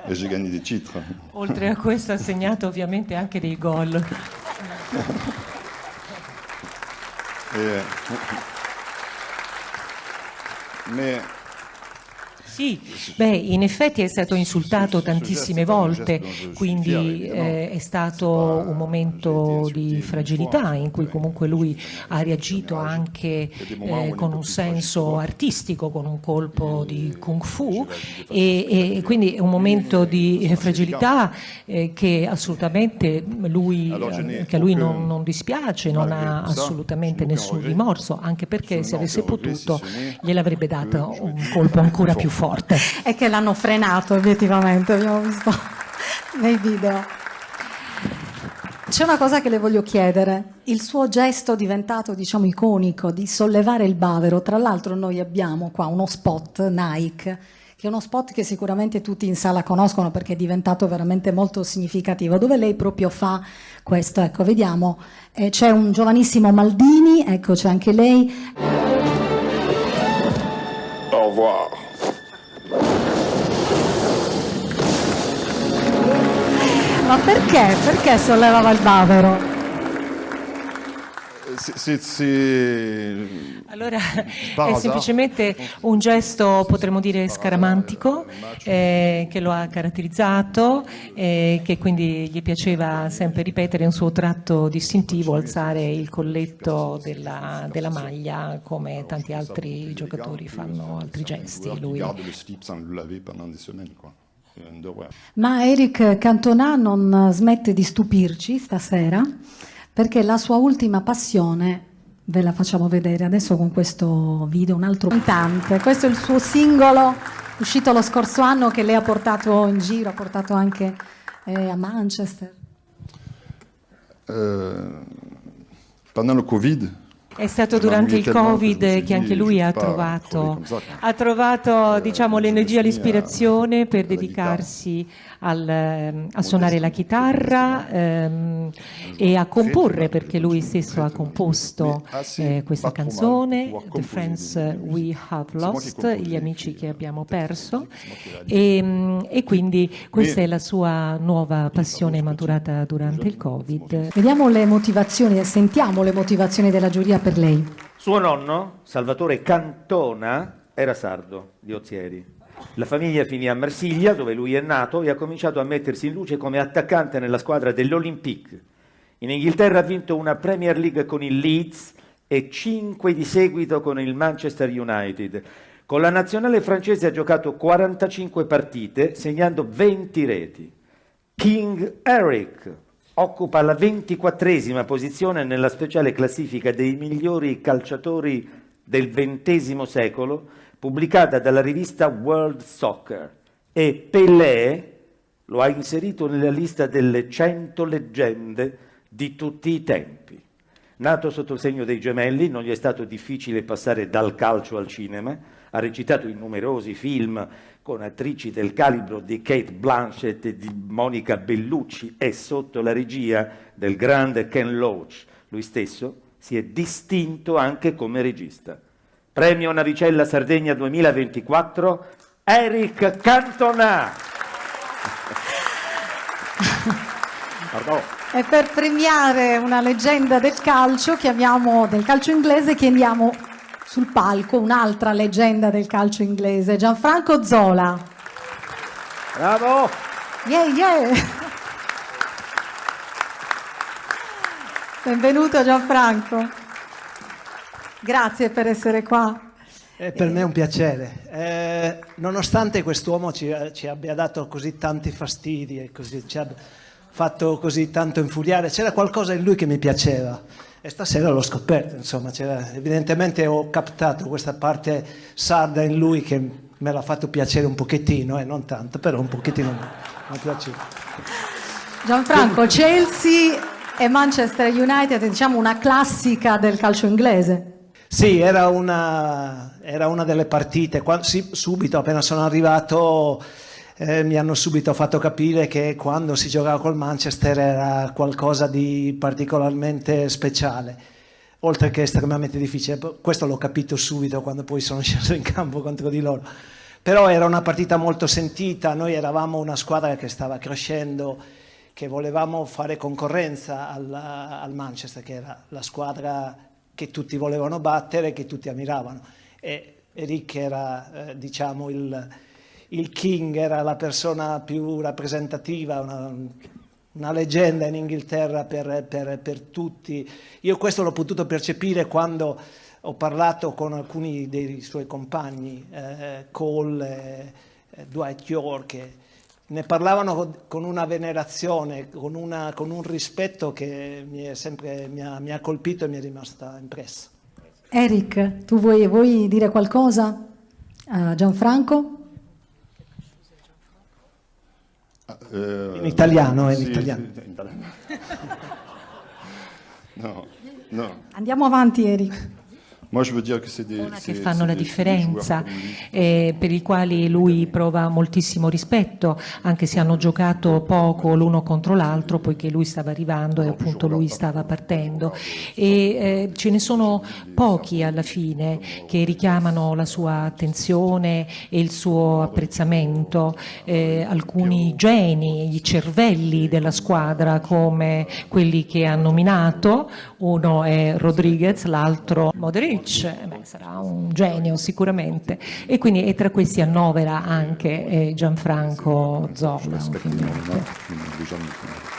Et j'ai gagné des titres. Oltre a questo ha segnato ovviamente anche dei gol. Mais Sì, in effetti è stato insultato tantissime volte, quindi è stato un momento di fragilità in cui comunque lui ha reagito anche con un senso artistico, con un colpo di Kung Fu, e quindi è un momento di fragilità che assolutamente che a lui non dispiace, non ha assolutamente nessun rimorso, anche perché se avesse potuto gliel'avrebbe dato un colpo ancora più forte. È che l'hanno frenato, obiettivamente, abbiamo visto nei video. C'è una cosa che le voglio chiedere. Il suo gesto diventato, diciamo, iconico di sollevare il bavero. Tra l'altro noi abbiamo qua uno spot Nike, che è uno spot che sicuramente tutti in sala conoscono perché è diventato veramente molto significativo, dove lei proprio fa questo. Ecco, vediamo. C'è un giovanissimo Maldini, ecco, c'è anche lei. au revoir. Ma perché? Perché sollevava il bavero? Allora è semplicemente un gesto, potremmo dire, scaramantico, che lo ha caratterizzato, che quindi gli piaceva sempre ripetere un suo tratto distintivo, alzare il colletto della maglia, come tanti altri giocatori fanno altri gesti. Lui. Ma Eric Cantona non smette di stupirci stasera, perché la sua ultima passione ve la facciamo vedere adesso con questo video, un altro cantante. Questo è il suo singolo uscito lo scorso anno, che lei ha portato in giro, ha portato anche a Manchester. Pendant le Covid, è stato durante il Covid che anche lui ha trovato diciamo, l'energia, l'ispirazione per dedicarsi a suonare la chitarra e a comporre, perché lui stesso ha composto questa canzone, The Friends We Have Lost, gli amici che abbiamo perso, e quindi questa è la sua nuova passione maturata durante il Covid. Vediamo le motivazioni e sentiamo le motivazioni della giuria per lei. Suo nonno, Salvatore Cantona, era sardo di Ozieri. La famiglia finì a Marsiglia, dove lui è nato, e ha cominciato a mettersi in luce come attaccante nella squadra dell'Olympique. In Inghilterra ha vinto una Premier League con il Leeds e 5 di seguito con il Manchester United. Con la nazionale francese ha giocato 45 partite, segnando 20 reti. King Eric occupa la 24esima posizione nella speciale classifica dei migliori calciatori del XX secolo, pubblicata dalla rivista World Soccer, e Pelé lo ha inserito nella lista delle 100 leggende di tutti i tempi. Nato sotto il segno dei gemelli, non gli è stato difficile passare dal calcio al cinema, ha recitato in numerosi film con attrici del calibro di Kate Blanchett e di Monica Bellucci, e sotto la regia del grande Ken Loach. Lui stesso si è distinto anche come regista. Premio Navicella Sardegna 2024, Eric Cantona. E per premiare una leggenda del calcio inglese, chiamiamo sul palco un'altra leggenda del calcio inglese, Gianfranco Zola. Bravo! Yeah. Benvenuto Gianfranco. Grazie per essere qua. Per me è un piacere. Nonostante quest'uomo ci abbia dato così tanti fastidi e ci ha fatto così tanto infuriare, c'era qualcosa in lui che mi piaceva. E stasera l'ho scoperto, insomma, evidentemente ho captato questa parte sarda in lui che me l'ha fatto piacere un pochettino, non tanto, però un pochettino mi è piaciuto. Gianfranco, Chelsea e Manchester United, diciamo una classica del calcio inglese. Sì, era una delle partite, subito appena sono arrivato mi hanno subito fatto capire che quando si giocava col Manchester era qualcosa di particolarmente speciale, oltre che estremamente difficile. Questo l'ho capito subito quando poi sono sceso in campo contro di loro. Però era una partita molto sentita, noi eravamo una squadra che stava crescendo, che volevamo fare concorrenza al Manchester, che era la squadra che tutti volevano battere, che tutti ammiravano. E Eric era, diciamo, il king, era la persona più rappresentativa, una leggenda in Inghilterra per tutti. Io questo l'ho potuto percepire quando ho parlato con alcuni dei suoi compagni, Cole, Dwight York, ne parlavano con una venerazione, con un rispetto che mi ha colpito e mi è rimasta impressa. Eric, tu vuoi dire qualcosa a Gianfranco? In italiano, sì, in italiano. In italiano. No. Andiamo avanti, Eric. Moi, je veux dire que c'est des, che fanno la differenza, per i quali lui prova moltissimo rispetto, anche se hanno giocato poco l'uno contro l'altro, poiché lui stava arrivando e appunto lui stava partendo. E ce ne sono pochi alla fine che richiamano la sua attenzione e il suo apprezzamento. Alcuni geni, i cervelli della squadra, come quelli che ha nominato, uno è Rodriguez, l'altro Modric. Sarà un genio sicuramente, e quindi tra questi annovera anche Gianfranco Zola.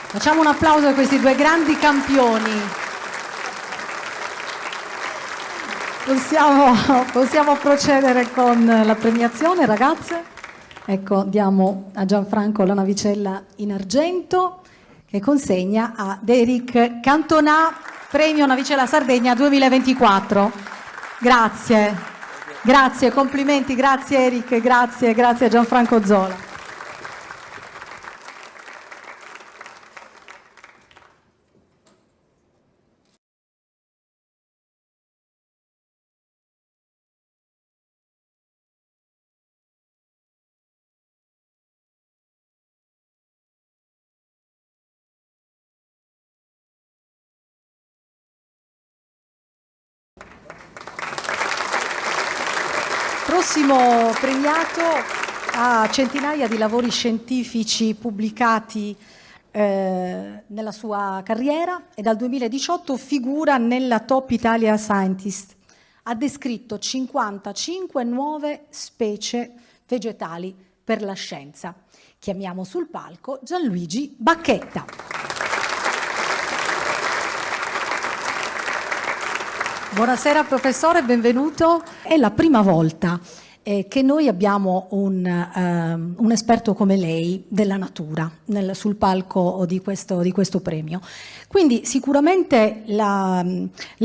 Facciamo un applauso a questi due grandi campioni. Possiamo procedere con la premiazione, ragazze? Ecco, diamo a Gianfranco la navicella in argento che consegna ad Eric Cantona, premio Navicella Sardegna 2024. Grazie, complimenti, grazie Eric, grazie a Gianfranco Zola. Prossimo premiato ha centinaia di lavori scientifici pubblicati nella sua carriera e dal 2018 figura nella Top Italia Scientist. Ha descritto 55 nuove specie vegetali per la scienza. Chiamiamo sul palco Gianluigi Bacchetta. Buonasera professore, benvenuto. È la prima volta che noi abbiamo un esperto come lei della natura sul palco di questo premio. Quindi sicuramente la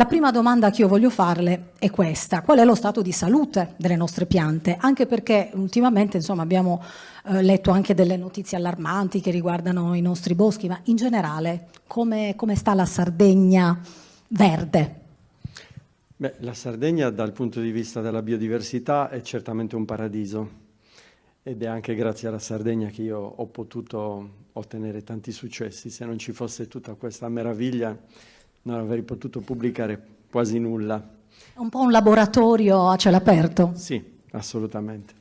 prima domanda che io voglio farle è questa: qual è lo stato di salute delle nostre piante? Anche perché ultimamente abbiamo letto anche delle notizie allarmanti che riguardano i nostri boschi, ma in generale come sta la Sardegna verde? La Sardegna dal punto di vista della biodiversità è certamente un paradiso, ed è anche grazie alla Sardegna che io ho potuto ottenere tanti successi. Se non ci fosse tutta questa meraviglia non avrei potuto pubblicare quasi nulla. È un po' un laboratorio a cielo aperto? Sì, assolutamente.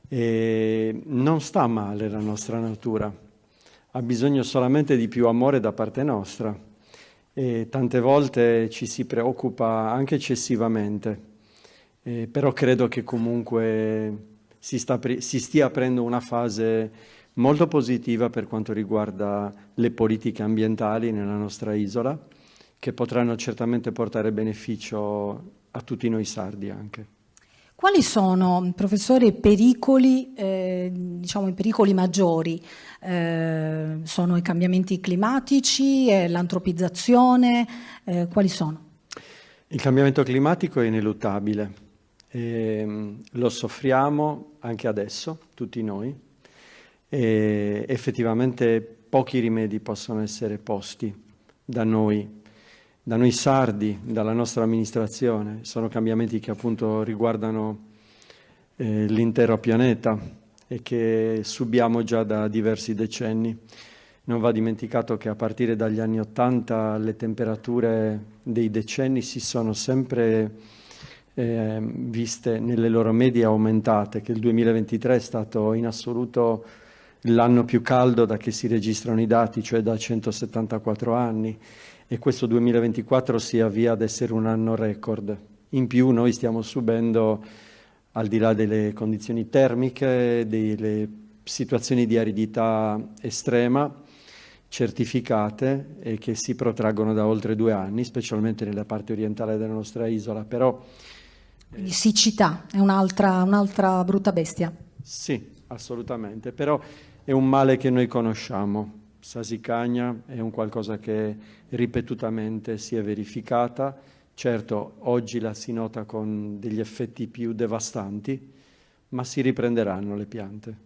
E non sta male la nostra natura, ha bisogno solamente di più amore da parte nostra. E tante volte ci si preoccupa anche eccessivamente, però credo che comunque si stia aprendo una fase molto positiva per quanto riguarda le politiche ambientali nella nostra isola, che potranno certamente portare beneficio a tutti noi sardi anche. Quali sono, professore, i pericoli, i pericoli maggiori? Sono i cambiamenti climatici, l'antropizzazione, quali sono? Il cambiamento climatico è ineluttabile, lo soffriamo anche adesso, tutti noi, e effettivamente pochi rimedi possono essere posti da noi sardi, dalla nostra amministrazione. Sono cambiamenti che appunto riguardano l'intero pianeta, e che subiamo già da diversi decenni. Non va dimenticato che a partire dagli anni '80 le temperature dei decenni si sono sempre viste nelle loro medie aumentate, che il 2023 è stato in assoluto l'anno più caldo da che si registrano i dati, cioè da 174 anni, e questo 2024 si avvia ad essere un anno record. In più noi stiamo subendo, al di là delle condizioni termiche, delle situazioni di aridità estrema, certificate e che si protraggono da oltre 2 anni, specialmente nella parte orientale della nostra isola. Però quindi siccità è un'altra brutta bestia. sì, assolutamente, però è un male che noi conosciamo. Sasicagna è un qualcosa che ripetutamente si è verificata. Certo, oggi la si nota con degli effetti più devastanti, ma si riprenderanno le piante.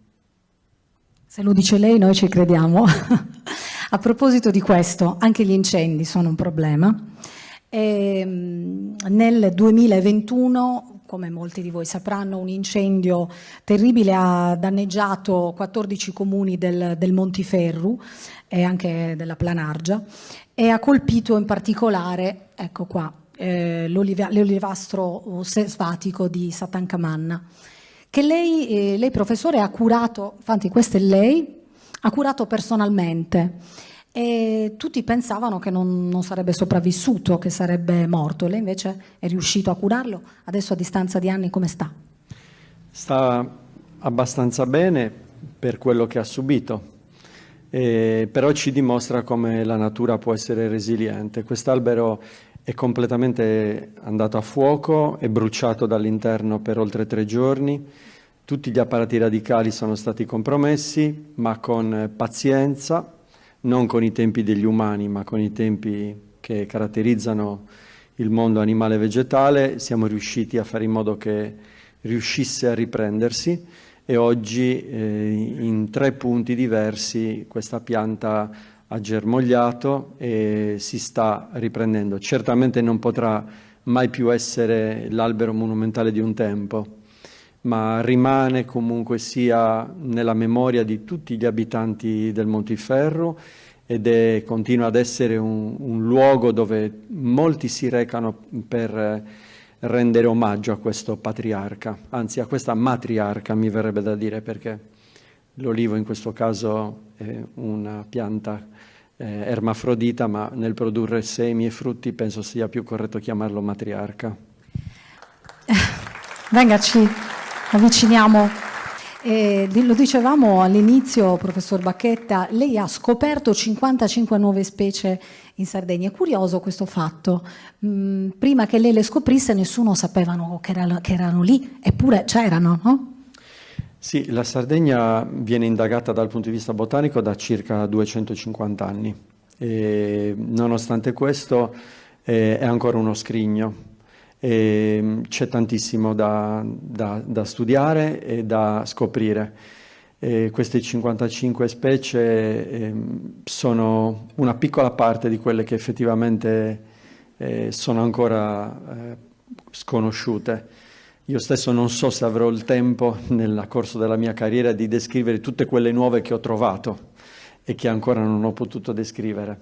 Se lo dice lei, noi ci crediamo. A proposito di questo, anche gli incendi sono un problema. Nel 2021, come molti di voi sapranno, un incendio terribile ha danneggiato 14 comuni del Montiferru e anche della Planargia e ha colpito in particolare, ecco qua, l'olivastro selvatico di Satancamanna, che lei professore ha curato, infatti questo è lei, ha curato personalmente. E tutti pensavano che non sarebbe sopravvissuto, che sarebbe morto. Lei invece è riuscito a curarlo. Adesso a distanza di anni come sta? Sta abbastanza bene per quello che ha subito, però ci dimostra come la natura può essere resiliente. Quest'albero è completamente andato a fuoco, è bruciato dall'interno per oltre 3 giorni. Tutti gli apparati radicali sono stati compromessi, ma con pazienza, non con i tempi degli umani, ma con i tempi che caratterizzano il mondo animale e vegetale, siamo riusciti a fare in modo che riuscisse a riprendersi e oggi in 3 punti diversi questa pianta ha germogliato e si sta riprendendo. Certamente non potrà mai più essere l'albero monumentale di un tempo, ma rimane comunque sia nella memoria di tutti gli abitanti del Montiferru ed continua ad essere un luogo dove molti si recano per rendere omaggio a questo patriarca, anzi a questa matriarca mi verrebbe da dire, perché l'olivo in questo caso è una pianta ermafrodita, ma nel produrre semi e frutti penso sia più corretto chiamarlo matriarca. Venga, ci avviciniamo. Lo dicevamo all'inizio, professor Bacchetta, lei ha scoperto 55 nuove specie in Sardegna. È curioso questo fatto. Prima che lei le scoprisse nessuno sapevano che erano lì, eppure c'erano, no? Sì, la Sardegna viene indagata dal punto di vista botanico da circa 250 anni e nonostante questo è ancora uno scrigno. C'è tantissimo da studiare e da scoprire. Queste 55 specie sono una piccola parte di quelle che effettivamente sono ancora sconosciute. Io stesso non so se avrò il tempo nel corso della mia carriera di descrivere tutte quelle nuove che ho trovato e che ancora non ho potuto descrivere.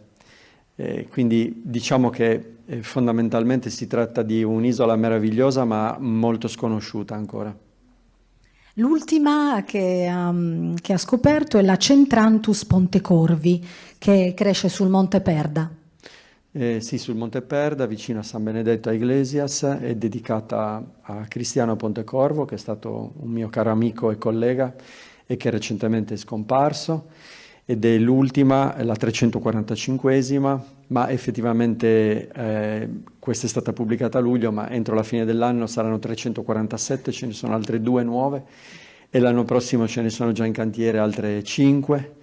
Quindi diciamo che fondamentalmente si tratta di un'isola meravigliosa ma molto sconosciuta ancora. L'ultima che ha scoperto è la Centranthus pontecorvi, che cresce sul Monte Perda. Sì, sul Monte Perda, vicino a San Benedetto a Iglesias, è dedicata a Cristiano Pontecorvo, che è stato un mio caro amico e collega e che recentemente è scomparso. Ed è l'ultima, la 345esima, ma effettivamente questa è stata pubblicata a luglio, ma entro la fine dell'anno saranno 347, ce ne sono altre 2 nuove e l'anno prossimo ce ne sono già in cantiere altre 5,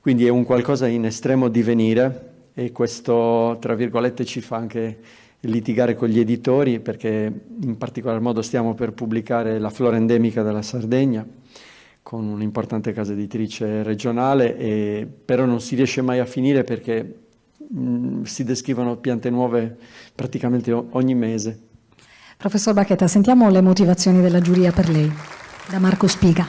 quindi è un qualcosa in estremo divenire e questo, tra virgolette, ci fa anche litigare con gli editori perché in particolar modo stiamo per pubblicare la flora endemica della Sardegna con un'importante casa editrice regionale, però non si riesce mai a finire perché si descrivono piante nuove praticamente ogni mese. Professor Bacchetta, sentiamo le motivazioni della giuria per lei, da Marco Spiga.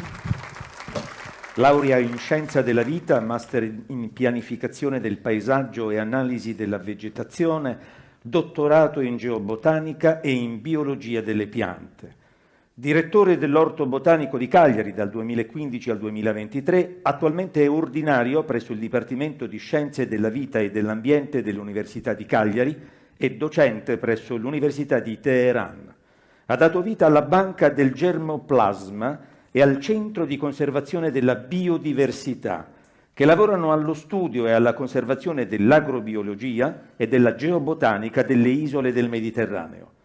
laurea in scienza della vita, master in pianificazione del paesaggio e analisi della vegetazione, dottorato in geobotanica e in biologia delle piante. Direttore dell'Orto Botanico di Cagliari dal 2015 al 2023, attualmente è ordinario presso il Dipartimento di Scienze della Vita e dell'Ambiente dell'Università di Cagliari e docente presso l'Università di Teheran. Ha dato vita alla Banca del Germoplasma e al Centro di Conservazione della Biodiversità, che lavorano allo studio e alla conservazione dell'agrobiologia e della geobotanica delle isole del Mediterraneo.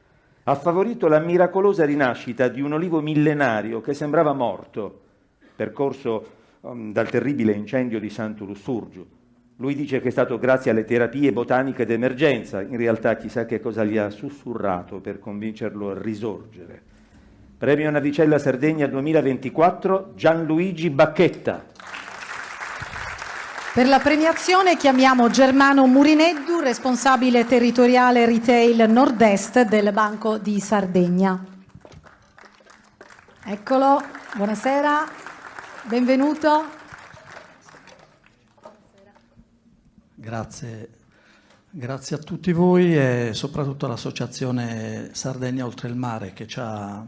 Ha favorito la miracolosa rinascita di un olivo millenario che sembrava morto, percorso dal terribile incendio di Santo Lussurgiu. Lui dice che è stato grazie alle terapie botaniche d'emergenza, in realtà chissà che cosa gli ha sussurrato per convincerlo a risorgere. Premio Navicella Sardegna 2024, Gianluigi Bacchetta. Per la premiazione chiamiamo Germano Murineddu, responsabile territoriale retail nord-est del Banco di Sardegna. Eccolo, buonasera, benvenuto. Grazie a tutti voi e soprattutto all'Associazione Sardegna Oltre il Mare che ci ha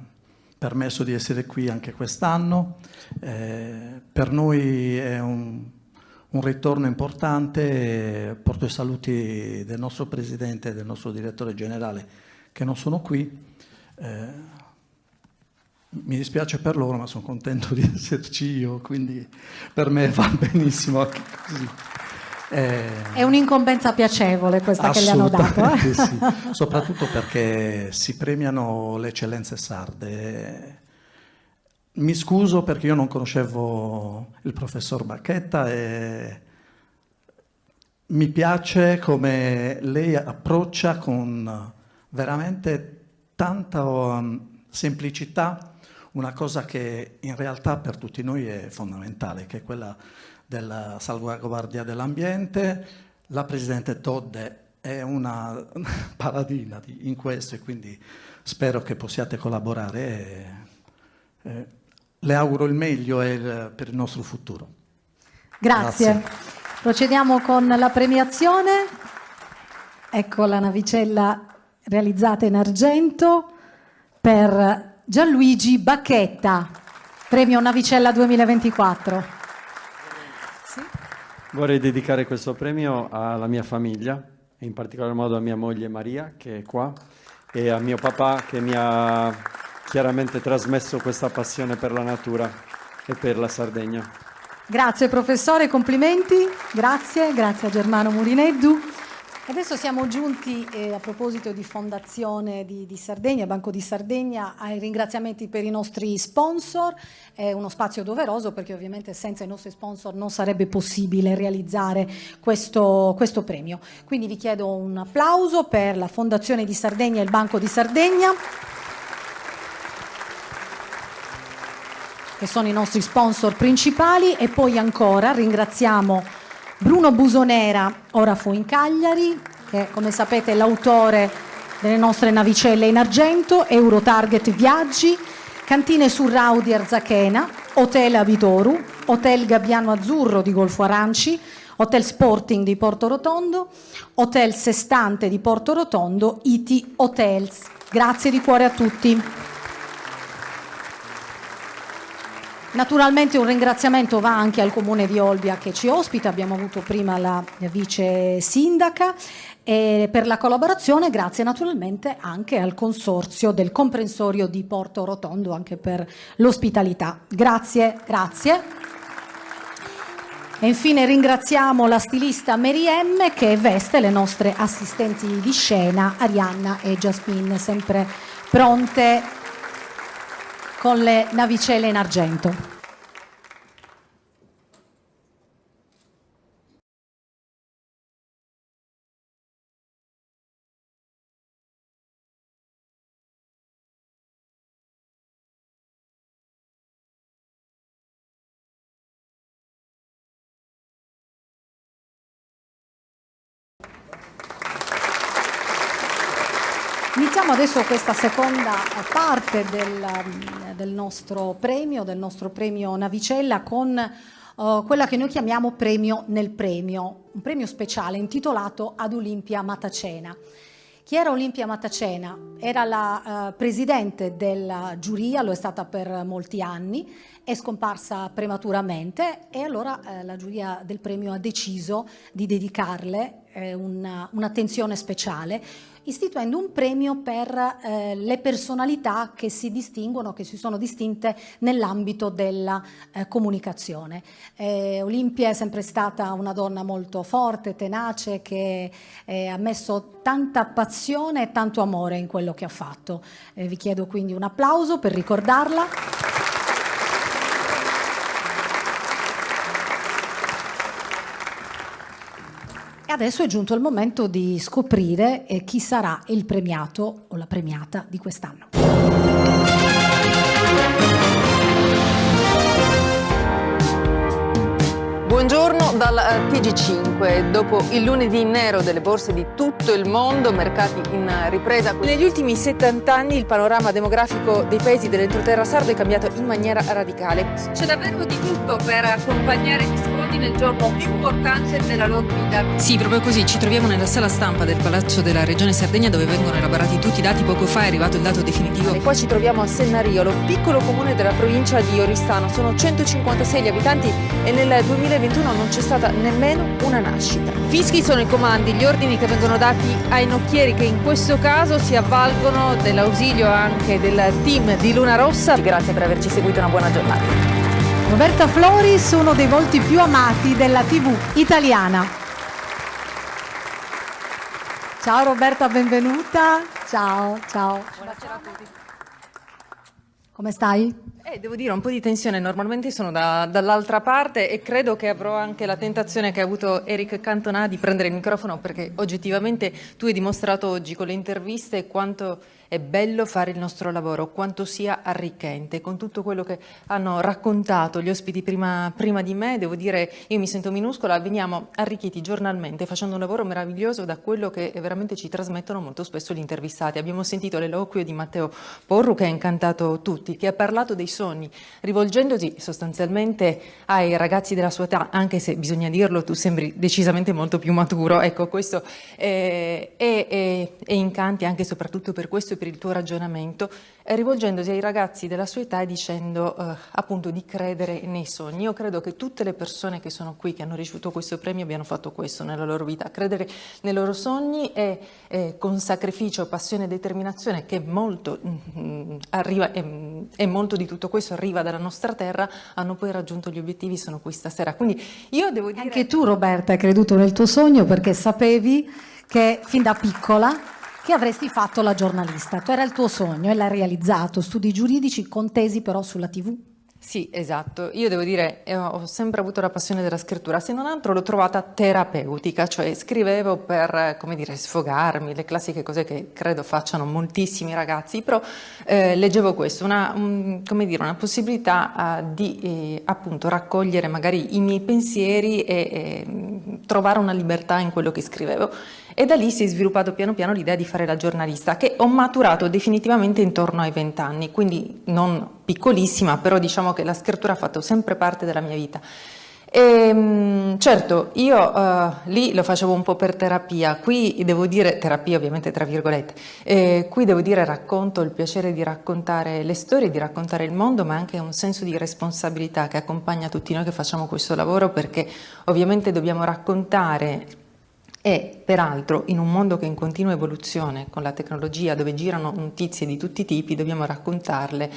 permesso di essere qui anche quest'anno. Per noi è un ritorno importante. Porto i saluti del nostro Presidente e del nostro Direttore Generale che non sono qui. Mi dispiace per loro, ma sono contento di esserci io, quindi per me va benissimo anche così. È un'incombenza piacevole questa che le hanno dato. Sì, soprattutto perché si premiano le eccellenze sarde. Mi scuso perché io non conoscevo il professor Bacchetta e mi piace come lei approccia con veramente tanta semplicità una cosa che in realtà per tutti noi è fondamentale, che è quella della salvaguardia dell'ambiente. La Presidente Todde è una paladina in questo e quindi spero che possiate collaborare. Le auguro il meglio per il nostro futuro. Grazie. Procediamo con la premiazione. Ecco la navicella realizzata in argento per Gianluigi Bacchetta, premio Navicella 2024. Vorrei dedicare questo premio alla mia famiglia, e in particolar modo a mia moglie Maria, che è qua, e a mio papà, che mi ha chiaramente trasmesso questa passione per la natura e per la Sardegna. Grazie professore, complimenti, grazie a Germano Murineddu. Adesso siamo giunti, a proposito di Fondazione di Sardegna, Banco di Sardegna, ai ringraziamenti per i nostri sponsor. È uno spazio doveroso perché ovviamente senza i nostri sponsor non sarebbe possibile realizzare questo premio. Quindi vi chiedo un applauso per la Fondazione di Sardegna e il Banco di Sardegna, che sono i nostri sponsor principali, e poi ancora ringraziamo Bruno Busonera, Orafo in Cagliari, che come sapete è l'autore delle nostre navicelle in argento, Eurotarget Viaggi, Cantine Surraudi Arzachena, Hotel Abitoru, Hotel Gabbiano Azzurro di Golfo Aranci, Hotel Sporting di Porto Rotondo, Hotel Sestante di Porto Rotondo, Iti Hotels. Grazie di cuore a tutti. Naturalmente un ringraziamento va anche al Comune di Olbia che ci ospita, abbiamo avuto prima la vice sindaca, e per la collaborazione grazie naturalmente anche al consorzio del comprensorio di Porto Rotondo, anche per l'ospitalità. Grazie. E infine ringraziamo la stilista Mary M che veste le nostre assistenti di scena Arianna e Jasmine, sempre pronte con le navicelle in argento. Iniziamo adesso questa seconda parte del nostro premio Navicella, con quella che noi chiamiamo premio nel premio, un premio speciale intitolato ad Olimpia Matacena. Chi era Olimpia Matacena? Era la presidente della giuria, lo è stata per molti anni, è scomparsa prematuramente e allora la giuria del premio ha deciso di dedicarle un'attenzione speciale, istituendo un premio per le personalità che si distinguono, che si sono distinte nell'ambito della comunicazione. Olimpia è sempre stata una donna molto forte, tenace, che ha messo tanta passione e tanto amore in quello che ha fatto. Vi chiedo quindi un applauso per ricordarla. E adesso è giunto il momento di scoprire chi sarà il premiato o la premiata di quest'anno. Buongiorno dal TG5. Dopo il lunedì nero delle borse di tutto il mondo, mercati in ripresa. Negli ultimi 70 anni il panorama demografico dei paesi dell'entroterra sardo è cambiato in maniera radicale. C'è davvero di tutto per accompagnare gli sfondi nel giorno più importante della loro vita. Sì, proprio così. Ci troviamo nella sala stampa del Palazzo della Regione Sardegna, dove vengono elaborati tutti i dati. Poco fa è arrivato il dato definitivo. E qua ci troviamo a Sennariolo, piccolo comune della provincia di Oristano. Sono 156 gli abitanti e nel 2021 non c'è stata nemmeno una nascita. Fischi sono i comandi, gli ordini che vengono dati ai nocchieri, che in questo caso si avvalgono dell'ausilio anche del team di Luna Rossa. Grazie per averci seguito, una buona giornata. Roberta Floris, uno dei volti più amati della TV italiana. Ciao Roberta, benvenuta. Ciao. Buonasera a tutti. Come stai? Devo dire un po' di tensione, normalmente sono dall'altra parte e credo che avrò anche la tentazione che ha avuto Eric Cantona di prendere il microfono, perché oggettivamente tu hai dimostrato oggi con le interviste quanto è bello fare il nostro lavoro, quanto sia arricchente. Con tutto quello che hanno raccontato gli ospiti prima di me, devo dire, io mi sento minuscola, veniamo arricchiti giornalmente facendo un lavoro meraviglioso da quello che veramente ci trasmettono molto spesso gli intervistati. Abbiamo sentito l'eloquio di Matteo Porru, che ha incantato tutti, che ha parlato dei sogni, rivolgendosi sostanzialmente ai ragazzi della sua età, anche se bisogna dirlo, tu sembri decisamente molto più maturo. Ecco, questo e incanti anche e soprattutto per questo, per il tuo ragionamento, rivolgendosi ai ragazzi della sua età e dicendo appunto di credere nei sogni. Io credo che tutte le persone che sono qui, che hanno ricevuto questo premio, abbiano fatto questo nella loro vita, credere nei loro sogni e con sacrificio, passione e determinazione, che molto arriva e molto di tutto questo arriva dalla nostra terra, hanno poi raggiunto gli obiettivi, sono qui stasera. Quindi io devo dire... Anche tu, Roberta, hai creduto nel tuo sogno, perché sapevi che fin da piccola che avresti fatto la giornalista. Era il tuo sogno e l'hai realizzato. Studi giuridici contesi però sulla TV. Sì, esatto. Io devo dire, ho sempre avuto la passione della scrittura, se non altro l'ho trovata terapeutica, cioè scrivevo per, come dire, sfogarmi, le classiche cose che credo facciano moltissimi ragazzi, però leggevo questo, una possibilità di appunto raccogliere magari i miei pensieri e trovare una libertà in quello che scrivevo. E da lì si è sviluppato piano piano l'idea di fare la giornalista, che ho maturato definitivamente intorno ai 20 anni, quindi non piccolissima, però diciamo che la scrittura ha fatto sempre parte della mia vita. E, certo, io lì lo facevo un po' per terapia, qui devo dire, terapia ovviamente tra virgolette, qui devo dire racconto, il piacere di raccontare le storie, di raccontare il mondo, ma anche un senso di responsabilità che accompagna tutti noi che facciamo questo lavoro, perché ovviamente dobbiamo raccontare. E peraltro in un mondo che è in continua evoluzione, con la tecnologia, dove girano notizie di tutti i tipi, dobbiamo raccontarle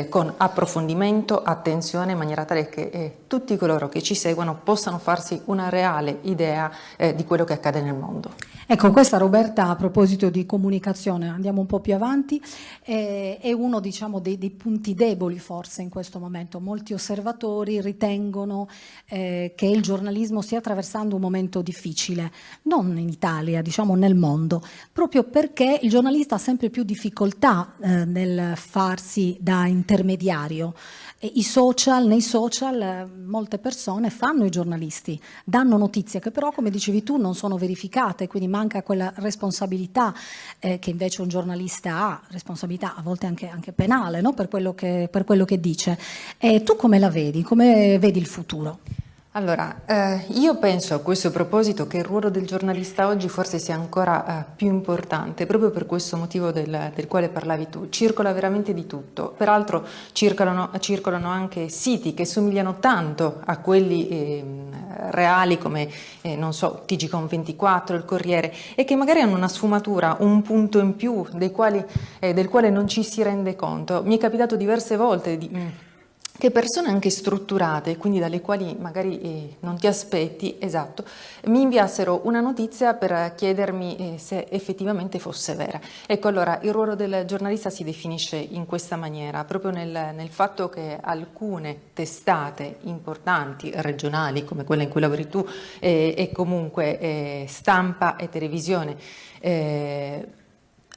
con approfondimento, attenzione, in maniera tale che tutti coloro che ci seguono possano farsi una reale idea di quello che accade nel mondo. Ecco, questa, Roberta, a proposito di comunicazione, andiamo un po' più avanti, è uno, diciamo, dei punti deboli forse in questo momento. Molti osservatori ritengono che il giornalismo stia attraversando un momento difficile. non in Italia, diciamo nel mondo, proprio perché il giornalista ha sempre più difficoltà nel farsi da intermediario. E nei social molte persone fanno i giornalisti, danno notizie che però, come dicevi tu, non sono verificate, quindi manca quella responsabilità che invece un giornalista ha, responsabilità a volte anche penale, no? per quello che dice. E tu come la vedi? Come vedi il futuro? Allora, io penso a questo proposito che il ruolo del giornalista oggi forse sia ancora più importante, proprio per questo motivo del quale parlavi tu. Circola veramente di tutto. Peraltro circolano anche siti che somigliano tanto a quelli reali come, non so, TGCOM24, il Corriere, e che magari hanno una sfumatura, un punto in più del quale non ci si rende conto. Mi è capitato diverse volte che persone anche strutturate, quindi dalle quali magari non ti aspetti, esatto, mi inviassero una notizia per chiedermi se effettivamente fosse vera. Ecco, allora il ruolo del giornalista si definisce in questa maniera, proprio nel fatto che alcune testate importanti, regionali, come quella in cui lavori tu, e comunque stampa e televisione,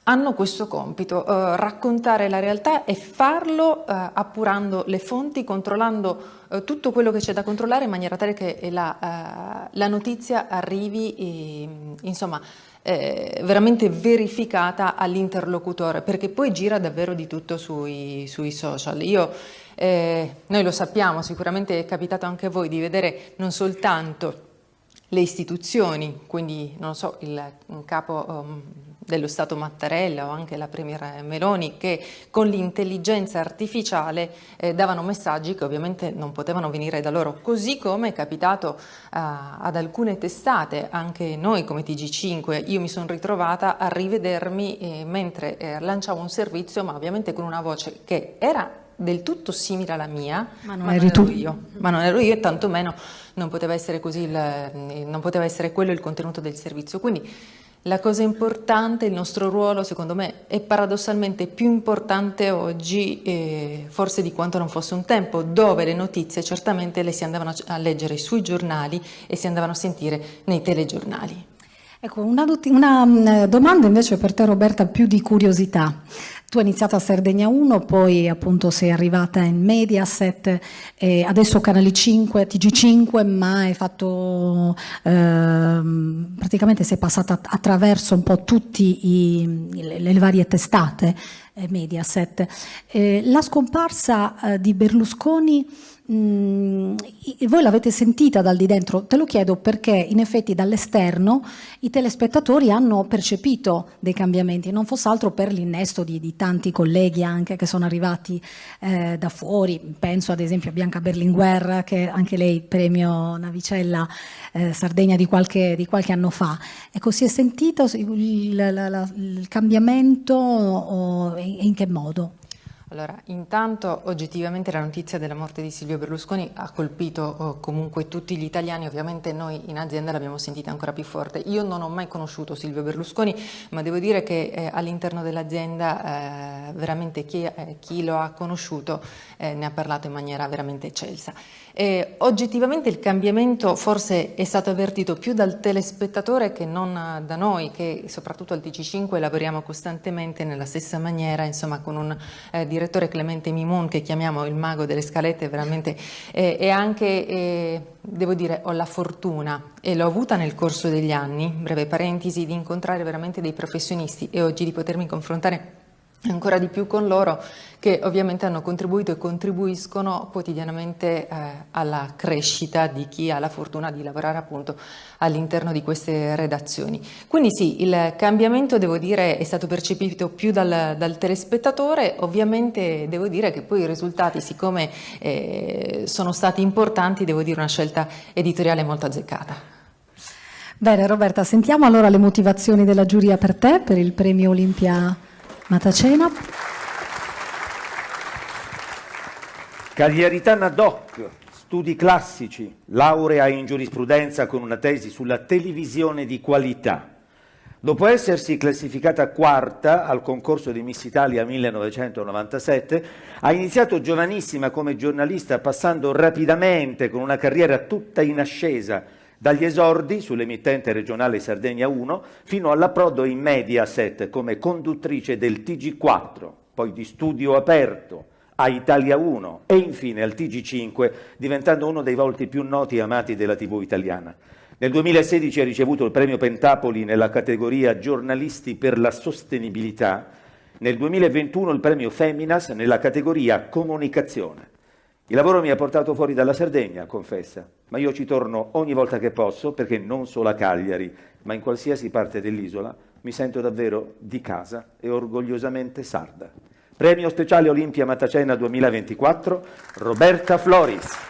hanno questo compito, raccontare la realtà e farlo appurando le fonti, controllando tutto quello che c'è da controllare in maniera tale che la notizia arrivi, veramente verificata all'interlocutore, perché poi gira davvero di tutto sui social. Noi lo sappiamo, sicuramente è capitato anche a voi di vedere non soltanto le istituzioni, quindi non so, il capo dello Stato Mattarella o anche la Premier Meloni, che con l'intelligenza artificiale davano messaggi che ovviamente non potevano venire da loro, così come è capitato ad alcune testate, anche noi come TG5. Io mi sono ritrovata a rivedermi mentre lanciavo un servizio, ma ovviamente con una voce che era del tutto simile alla mia, ma non ero io, e tantomeno non poteva essere così, non poteva essere quello il contenuto del servizio. Quindi la cosa importante, il nostro ruolo, secondo me, è paradossalmente più importante oggi, forse di quanto non fosse un tempo, dove le notizie certamente le si andavano a leggere sui giornali e si andavano a sentire nei telegiornali. Ecco, una domanda invece per te, Roberta, più di curiosità. Tu hai iniziato a Sardegna 1, poi appunto sei arrivata in Mediaset, adesso Canale 5, TG5, ma hai fatto, praticamente sei passata attraverso un po' tutti le varie testate Mediaset. La scomparsa di Berlusconi, voi l'avete sentita dal di dentro? Te lo chiedo perché in effetti dall'esterno i telespettatori hanno percepito dei cambiamenti, non fosse altro per l'innesto di tanti colleghi anche che sono arrivati da fuori. Penso ad esempio a Bianca Berlinguer, che anche lei premio Navicella Sardegna di qualche anno fa. Ecco, si è sentito il cambiamento e in che modo? Allora, intanto oggettivamente la notizia della morte di Silvio Berlusconi ha colpito comunque tutti gli italiani, ovviamente noi in azienda l'abbiamo sentita ancora più forte. Io non ho mai conosciuto Silvio Berlusconi, ma devo dire che all'interno dell'azienda veramente chi lo ha conosciuto ne ha parlato in maniera veramente eccelsa. Oggettivamente il cambiamento forse è stato avvertito più dal telespettatore che non da noi, che soprattutto al TG5 lavoriamo costantemente nella stessa maniera, insomma, con un direttore Clemente Mimoun che chiamiamo il mago delle scalette, veramente, e anche devo dire ho la fortuna e l'ho avuta nel corso degli anni, breve parentesi, di incontrare veramente dei professionisti e oggi di potermi confrontare ancora di più con loro, che ovviamente hanno contribuito e contribuiscono quotidianamente alla crescita di chi ha la fortuna di lavorare appunto all'interno di queste redazioni. Quindi sì, il cambiamento, devo dire, è stato percepito più dal telespettatore. Ovviamente devo dire che poi i risultati, siccome sono stati importanti, devo dire una scelta editoriale molto azzeccata. Bene Roberta, sentiamo allora le motivazioni della giuria per te, per il premio Olimpia Matacena. Cagliaritana Doc, studi classici, laurea in giurisprudenza con una tesi sulla televisione di qualità. Dopo essersi classificata quarta al concorso di Miss Italia 1997, ha iniziato giovanissima come giornalista, passando rapidamente con una carriera tutta in ascesa dagli esordi sull'emittente regionale Sardegna 1 fino all'approdo in Mediaset come conduttrice del TG4, poi di Studio Aperto, a Italia 1 e infine al TG5, diventando uno dei volti più noti e amati della TV italiana. Nel 2016 ha ricevuto il premio Pentapoli nella categoria Giornalisti per la sostenibilità, nel 2021 il premio Feminas nella categoria Comunicazione. Il lavoro mi ha portato fuori dalla Sardegna, confessa, ma io ci torno ogni volta che posso perché non solo a Cagliari, ma in qualsiasi parte dell'isola mi sento davvero di casa e orgogliosamente sarda. Premio speciale Olimpia Matacena 2024, Roberta Floris.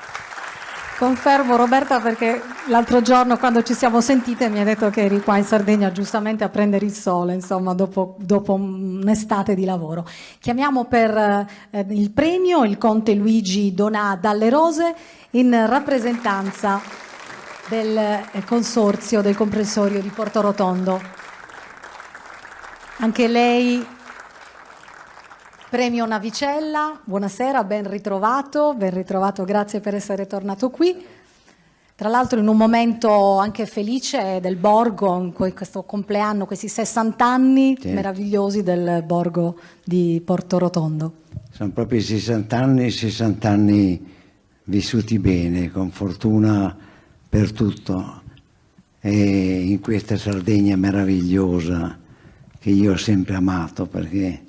Confermo Roberta, perché l'altro giorno quando ci siamo sentite mi ha detto che eri qua in Sardegna giustamente a prendere il sole, insomma, dopo un'estate di lavoro. Chiamiamo per il premio il conte Luigi Donà Dalle Rose in rappresentanza del consorzio del comprensorio di Portorotondo. Anche lei premio Navicella, buonasera, ben ritrovato, grazie per essere tornato qui. Tra l'altro in un momento anche felice del Borgo, in questo compleanno, questi 60 anni meravigliosi del Borgo di Portorotondo. Sono proprio 60 anni vissuti bene, con fortuna per tutto, e in questa Sardegna meravigliosa che io ho sempre amato, perché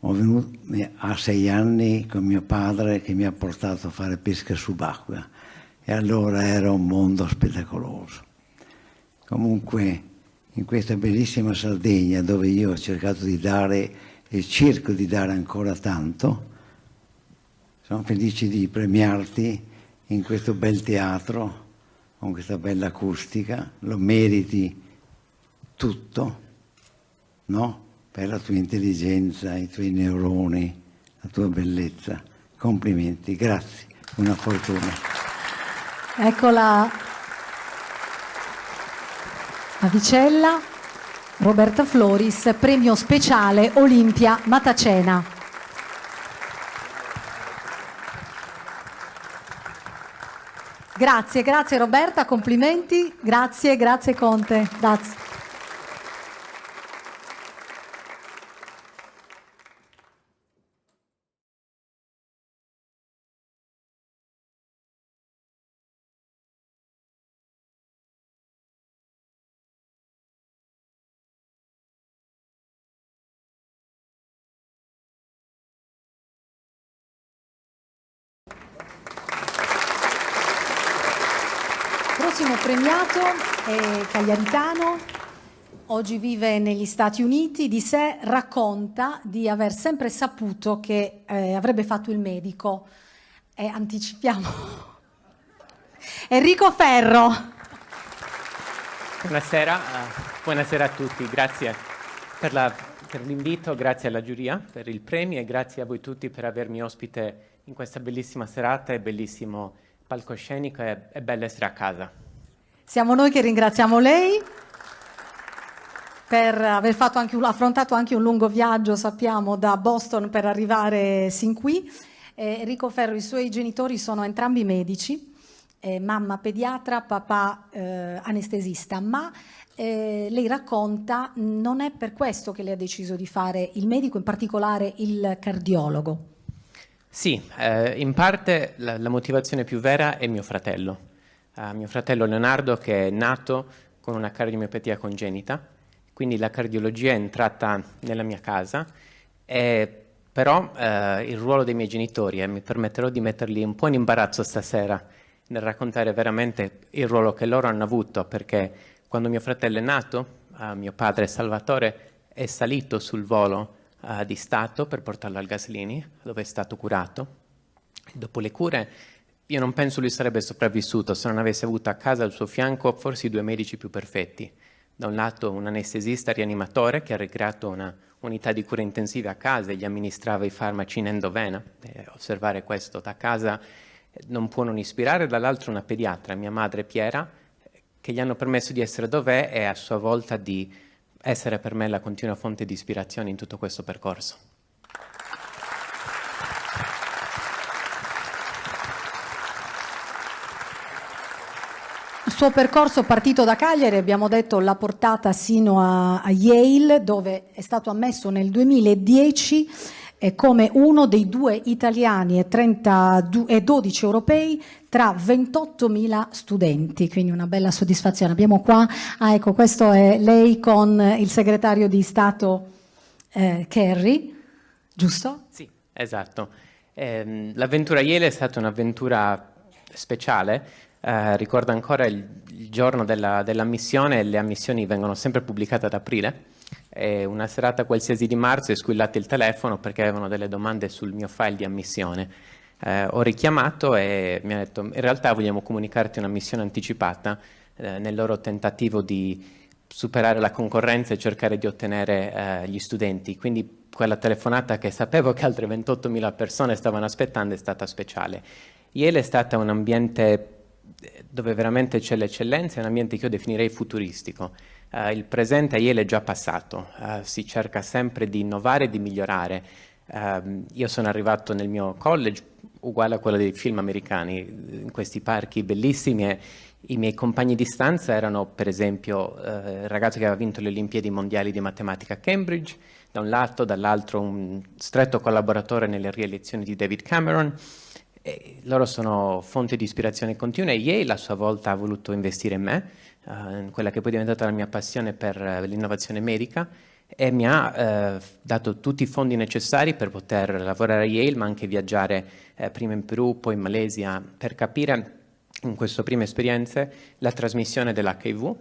ho venuto a 6 anni con mio padre che mi ha portato a fare pesca subacquea, e allora era un mondo spettacoloso. Comunque in questa bellissima Sardegna, dove io ho cercato di dare e cerco di dare ancora tanto, sono felice di premiarti in questo bel teatro, con questa bella acustica. Lo meriti tutto, no? Per la tua intelligenza, i tuoi neuroni, la tua bellezza. Complimenti, grazie, una fortuna. Eccola la vicella, Roberta Floris, premio speciale Olimpia Matacena. Grazie Roberta, complimenti, grazie Conte, grazie. Prossimo premiato è cagliaritano, oggi vive negli Stati Uniti, di sé racconta di aver sempre saputo che avrebbe fatto il medico. Anticipiamo. Enrico Ferro. Buonasera a tutti, grazie per l'invito, grazie alla giuria per il premio e grazie a voi tutti per avermi ospite in questa bellissima serata e bellissimo palcoscenico, è bello essere a casa. Siamo noi che ringraziamo lei per aver affrontato anche un lungo viaggio, sappiamo, da Boston per arrivare sin qui. Enrico Ferro, i suoi genitori sono entrambi medici, mamma pediatra, papà anestesista, ma lei racconta non è per questo che lei ha deciso di fare il medico, in particolare il cardiologo. Sì, in parte la motivazione più vera è mio fratello Leonardo, che è nato con una cardiomiopatia congenita, quindi la cardiologia è entrata nella mia casa, però il ruolo dei miei genitori, mi permetterò di metterli un po' in imbarazzo stasera nel raccontare veramente il ruolo che loro hanno avuto, perché quando mio fratello è nato, mio padre Salvatore è salito sul volo di Stato per portarlo al Gaslini, dove è stato curato. Dopo le cure io non penso lui sarebbe sopravvissuto se non avesse avuto a casa al suo fianco forse i 2 medici più perfetti. Da un lato un anestesista rianimatore che ha ricreato una unità di cure intensive a casa e gli amministrava i farmaci in endovena. Osservare questo da casa non può non ispirare. Dall'altro una pediatra, mia madre Piera, che gli hanno permesso di essere dov'è e a sua volta di essere per me la continua fonte di ispirazione in tutto questo percorso. suo percorso partito da Cagliari, abbiamo detto, l'ha portata sino a Yale, dove è stato ammesso nel 2010 come uno dei 2 italiani e 12 europei tra 28.000 studenti, quindi una bella soddisfazione. Abbiamo qua, ecco, questo è lei con il segretario di Stato Kerry, giusto? Sì, esatto. L'avventura Yale è stata un'avventura speciale. Ricordo ancora il giorno dell'ammissione. Le ammissioni vengono sempre pubblicate ad aprile. Una serata qualsiasi di marzo è squillato il telefono perché avevano delle domande sul mio file di ammissione. Ho richiamato e mi ha detto: in realtà vogliamo comunicarti una missione anticipata nel loro tentativo di superare la concorrenza e cercare di ottenere gli studenti. Quindi quella telefonata, che sapevo che altre 28.000 persone stavano aspettando, è stata speciale. Yale è stata un ambiente dove veramente c'è l'eccellenza, è un ambiente che io definirei futuristico. Il presente a Yale è già passato, si cerca sempre di innovare e di migliorare. Io sono arrivato nel mio college uguale a quello dei film americani, in questi parchi bellissimi, e i miei compagni di stanza erano, per esempio, il ragazzo che aveva vinto le Olimpiadi mondiali di matematica a Cambridge, da un lato, dall'altro un stretto collaboratore nelle rielezioni di David Cameron. E loro sono fonte di ispirazione continua, e Yale a sua volta ha voluto investire in me, in quella che poi è diventata la mia passione per l'innovazione medica, e mi ha dato tutti i fondi necessari per poter lavorare a Yale, ma anche viaggiare prima in Perù, poi in Malesia, per capire in queste prime esperienze la trasmissione dell'HIV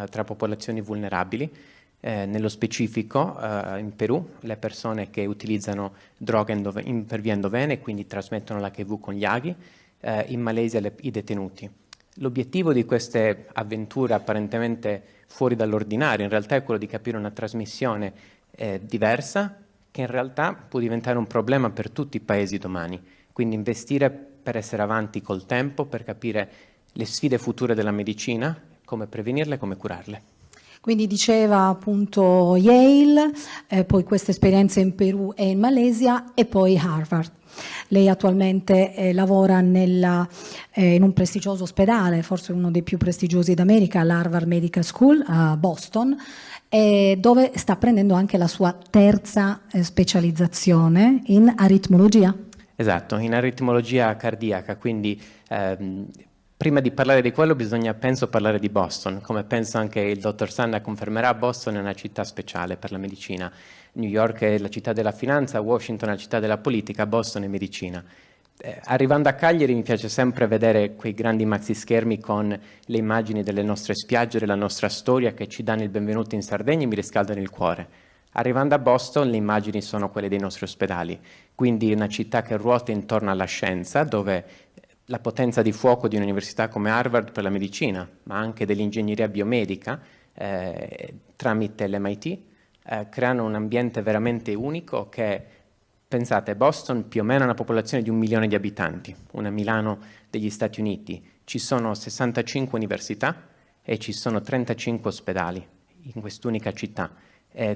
tra popolazioni vulnerabili. Nello specifico in Perù le persone che utilizzano droga per via endovene, quindi trasmettono l'HIV con gli aghi, in Malesia i detenuti. L'obiettivo di queste avventure apparentemente fuori dall'ordinario in realtà è quello di capire una trasmissione diversa, che in realtà può diventare un problema per tutti i paesi domani. Quindi investire per essere avanti col tempo, per capire le sfide future della medicina, come prevenirle e come curarle. Quindi diceva appunto Yale, poi queste esperienze in Perù e in Malesia, e poi Harvard. Lei attualmente lavora in un prestigioso ospedale, forse uno dei più prestigiosi d'America, l'Harvard Medical School a Boston, dove sta prendendo anche la sua terza specializzazione in aritmologia. Esatto, in aritmologia cardiaca, quindi prima di parlare di quello bisogna, penso, parlare di Boston. Come penso anche il dottor Sanna confermerà, Boston è una città speciale per la medicina. New York è la città della finanza, Washington è la città della politica, Boston è medicina. Arrivando a Cagliari mi piace sempre vedere quei grandi maxi schermi con le immagini delle nostre spiagge, della nostra storia, che ci danno il benvenuto in Sardegna e mi riscaldano il cuore. Arrivando a Boston le immagini sono quelle dei nostri ospedali, quindi una città che ruota intorno alla scienza, dove la potenza di fuoco di un'università come Harvard per la medicina, ma anche dell'ingegneria biomedica tramite l'MIT, creano un ambiente veramente unico che, pensate, Boston più o meno ha una popolazione di 1 milione di abitanti, una Milano degli Stati Uniti, ci sono 65 università e ci sono 35 ospedali in quest'unica città,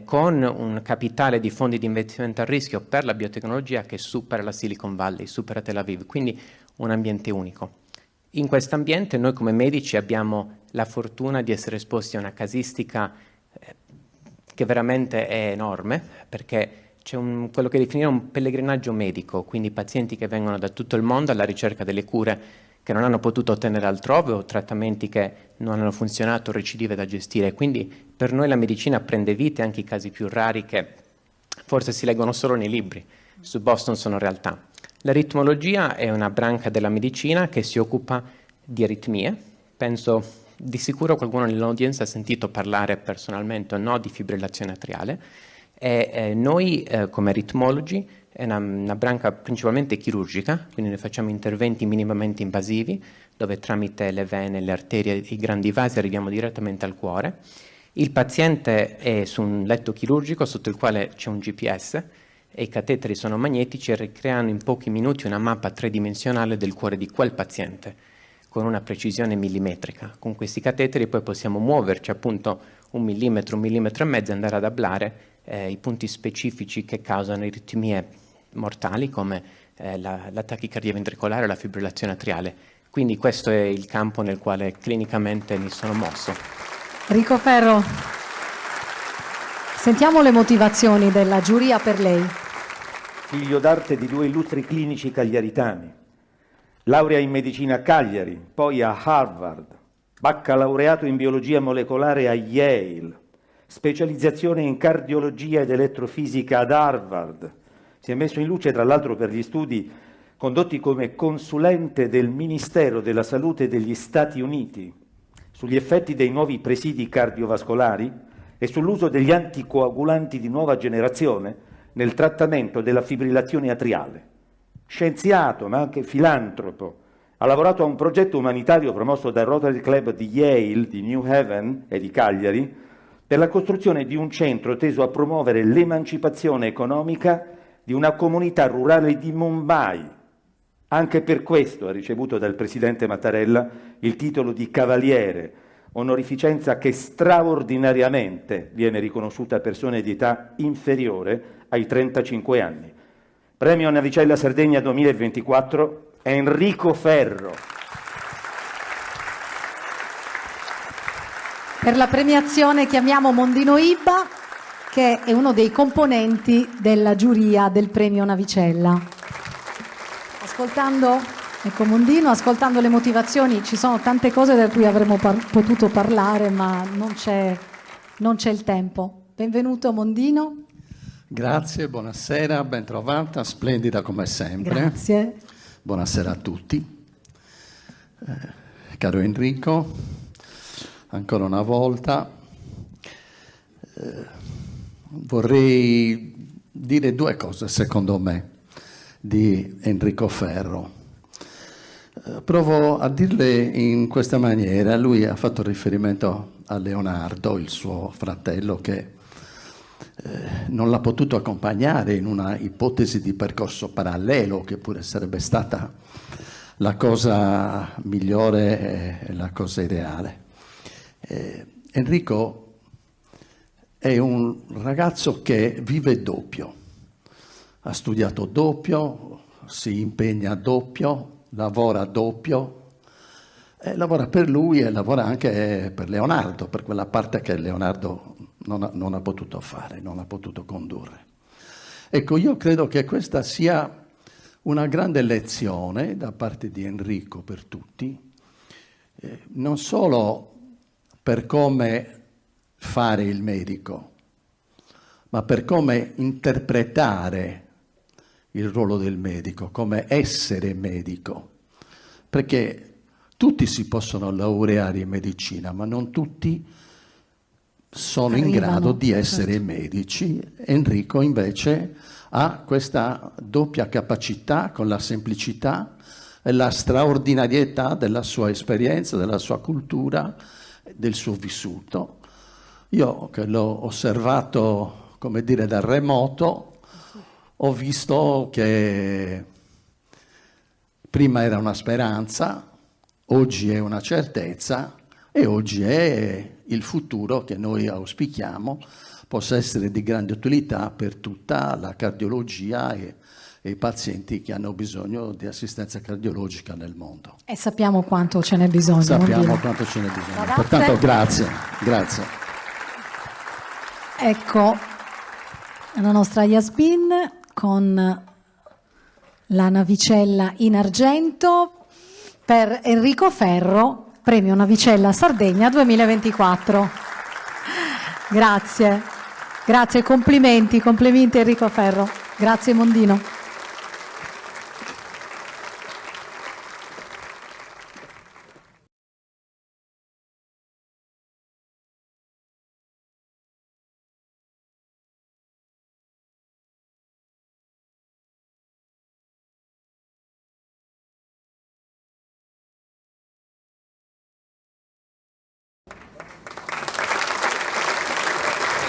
con un capitale di fondi di investimento a rischio per la biotecnologia che supera la Silicon Valley, supera Tel Aviv, quindi un ambiente unico. In questo ambiente noi come medici abbiamo la fortuna di essere esposti a una casistica che veramente è enorme, perché c'è quello che definire un pellegrinaggio medico, quindi pazienti che vengono da tutto il mondo alla ricerca delle cure che non hanno potuto ottenere altrove o trattamenti che non hanno funzionato, recidive da gestire. Quindi per noi la medicina prende vita, anche i casi più rari che forse si leggono solo nei libri. Su Boston sono realtà. L'aritmologia è una branca della medicina che si occupa di aritmie. Penso di sicuro qualcuno nell'audience ha sentito parlare personalmente o no di fibrillazione atriale. Noi come aritmologi è una branca principalmente chirurgica, quindi noi facciamo interventi minimamente invasivi, dove tramite le vene, le arterie e i grandi vasi arriviamo direttamente al cuore. Il paziente è su un letto chirurgico sotto il quale c'è un GPS e i cateteri sono magnetici e ricreano in pochi minuti una mappa tridimensionale del cuore di quel paziente, con una precisione millimetrica. Con questi cateteri poi possiamo muoverci appunto 1 millimetro, 1,5 millimetri e andare ad ablare i punti specifici che causano aritmie mortali come la tachicardia ventricolare o la fibrillazione atriale. Quindi questo è il campo nel quale clinicamente mi sono mosso. Enrico Ferro, sentiamo le motivazioni della giuria per lei. Figlio d'arte di 2 illustri clinici cagliaritani, laurea in medicina a Cagliari, poi a Harvard, baccalaureato in biologia molecolare a Yale, specializzazione in cardiologia ed elettrofisica ad Harvard. Si è messo in luce, tra l'altro, per gli studi condotti come consulente del Ministero della Salute degli Stati Uniti sugli effetti dei nuovi presidi cardiovascolari e sull'uso degli anticoagulanti di nuova generazione nel trattamento della fibrillazione atriale. Scienziato, ma anche filantropo, ha lavorato a un progetto umanitario promosso dal Rotary Club di Yale, di New Haven e di Cagliari per la costruzione di un centro teso a promuovere l'emancipazione economica di una comunità rurale di Mumbai. Anche per questo ha ricevuto dal presidente Mattarella il titolo di cavaliere, onorificenza che straordinariamente viene riconosciuta a persone di età inferiore ai 35 anni. Premio Navicella Sardegna 2024, Enrico Ferro. Per la premiazione chiamiamo Mondino Ibba, che è uno dei componenti della giuria del premio Navicella. Ascoltando, ecco Mondino, ascoltando le motivazioni, ci sono tante cose da cui avremmo potuto parlare, ma non c'è il tempo. Benvenuto Mondino. Grazie, buonasera, ben trovata, splendida come sempre. Grazie. Buonasera a tutti. Caro Enrico, ancora una volta vorrei dire 2 cose, secondo me, di Enrico Ferro. Provo a dirle in questa maniera. Lui ha fatto riferimento a Leonardo, il suo fratello, che non l'ha potuto accompagnare in una ipotesi di percorso parallelo, che pure sarebbe stata la cosa migliore e la cosa ideale. Enrico è un ragazzo che vive doppio. Ha studiato doppio, si impegna doppio, lavora doppio, lavora per lui e lavora anche per Leonardo, per quella parte che Leonardo non ha potuto fare, non ha potuto condurre. Ecco, io credo che questa sia una grande lezione da parte di Enrico per tutti, non solo per come fare il medico, ma per come interpretare il ruolo del medico, come essere medico, perché tutti si possono laureare in medicina, ma non tutti sono in grado di essere medici. Enrico invece ha questa doppia capacità, con la semplicità e la straordinarietà della sua esperienza, della sua cultura, del suo vissuto. Io che l'ho osservato, come dire, da remoto, ho visto che prima era una speranza, oggi è una certezza e oggi è il futuro che noi auspichiamo possa essere di grande utilità per tutta la cardiologia e i pazienti che hanno bisogno di assistenza cardiologica nel mondo. E sappiamo quanto ce n'è bisogno. Sappiamo quanto ce n'è bisogno. Grazie. Pertanto grazie. Ecco la nostra Yasmin con la navicella in argento per Enrico Ferro, premio Navicella Sardegna 2024. Grazie, complimenti Enrico Ferro. Grazie Mondino.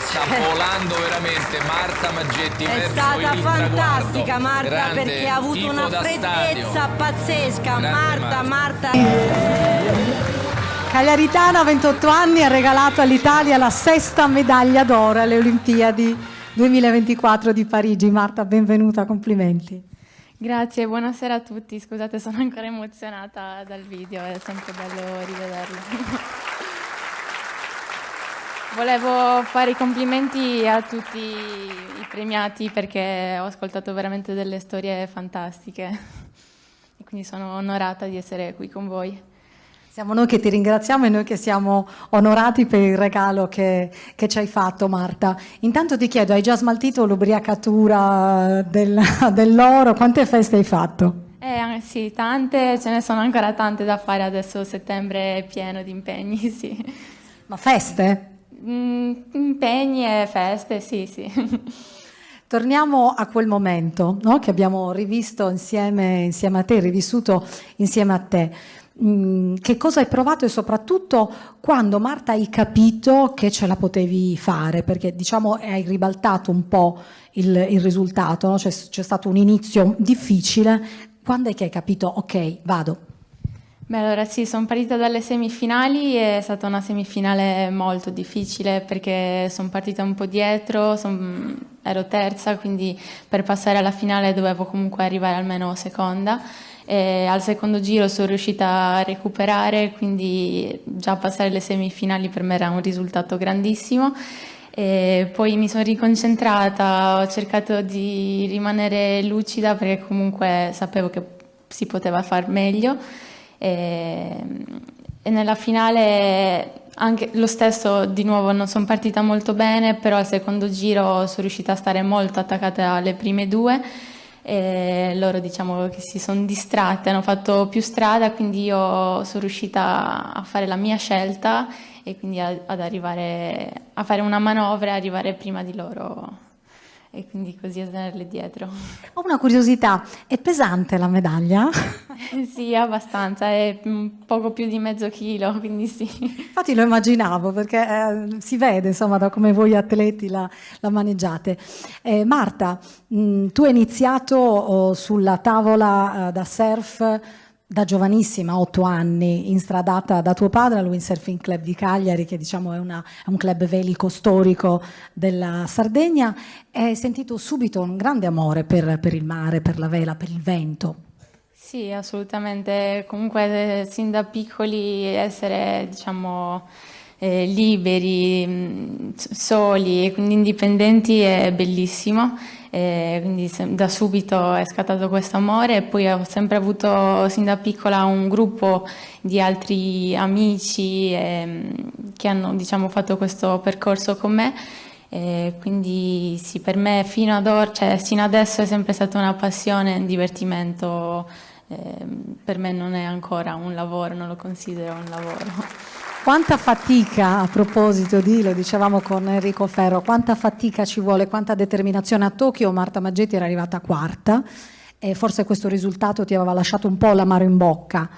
Sta volando veramente Marta Maggetti. È stata fantastica Marta, grande, perché ha avuto una freddezza pazzesca. Marta. Cagliaritana, 28 anni, ha regalato all'Italia la 6ª medaglia d'oro alle Olimpiadi 2024 di Parigi. Marta, benvenuta, complimenti. Grazie, buonasera a tutti. Scusate, sono ancora emozionata dal video, è sempre bello rivederlo. Volevo fare i complimenti a tutti i premiati perché ho ascoltato veramente delle storie fantastiche e quindi sono onorata di essere qui con voi. Siamo noi che ti ringraziamo e noi che siamo onorati per il regalo che ci hai fatto, Marta. Intanto ti chiedo, hai già smaltito l'ubriacatura dell'oro? Quante feste hai fatto? Sì, tante, ce ne sono ancora tante da fare adesso, settembre è pieno di impegni, sì. Ma feste? Impegni e feste, sì. Torniamo a quel momento, no? Che abbiamo rivisto insieme a te, rivissuto insieme a te. Che cosa hai provato e soprattutto quando, Marta, hai capito che ce la potevi fare? Perché diciamo hai ribaltato un po' il risultato, no? C'è stato un inizio difficile. Quando è che hai capito, ok, vado? Beh, allora sì, sono partita dalle semifinali, è stata una semifinale molto difficile perché sono partita un po' dietro, ero terza, quindi per passare alla finale dovevo comunque arrivare almeno seconda. E al secondo giro sono riuscita a recuperare, quindi già passare le semifinali per me era un risultato grandissimo. E poi mi sono riconcentrata, ho cercato di rimanere lucida perché comunque sapevo che si poteva far meglio. E nella finale anche lo stesso, di nuovo non sono partita molto bene, però al secondo giro sono riuscita a stare molto attaccata alle prime due e loro diciamo che si sono distratte, hanno fatto più strada, quindi io sono riuscita a fare la mia scelta e quindi ad arrivare a fare una manovra e arrivare prima di loro e quindi così a tenerle dietro. Ho una curiosità, è pesante la medaglia? Sì, abbastanza, è poco più di mezzo chilo, quindi sì. Infatti lo immaginavo perché si vede insomma da come voi atleti la maneggiate. Marta, tu hai iniziato sulla tavola da surf da giovanissima, 8 anni, instradata da tuo padre al Windsurfing Club di Cagliari, che diciamo è un club velico storico della Sardegna, e hai sentito subito un grande amore per il mare, per la vela, per il vento. Sì, assolutamente. Comunque sin da piccoli essere, diciamo, liberi, soli e quindi indipendenti è bellissimo. Quindi da subito è scattato questo amore e poi ho sempre avuto sin da piccola un gruppo di altri amici che hanno, diciamo, fatto questo percorso con me. Quindi sì, per me fino adesso è sempre stata una passione, un divertimento. Per me non è ancora un lavoro, non lo considero un lavoro. Quanta fatica, a proposito lo dicevamo con Enrico Ferro, quanta fatica ci vuole, quanta determinazione. A Tokyo Marta Maggetti era arrivata quarta e forse questo risultato ti aveva lasciato un po' l'amaro in bocca,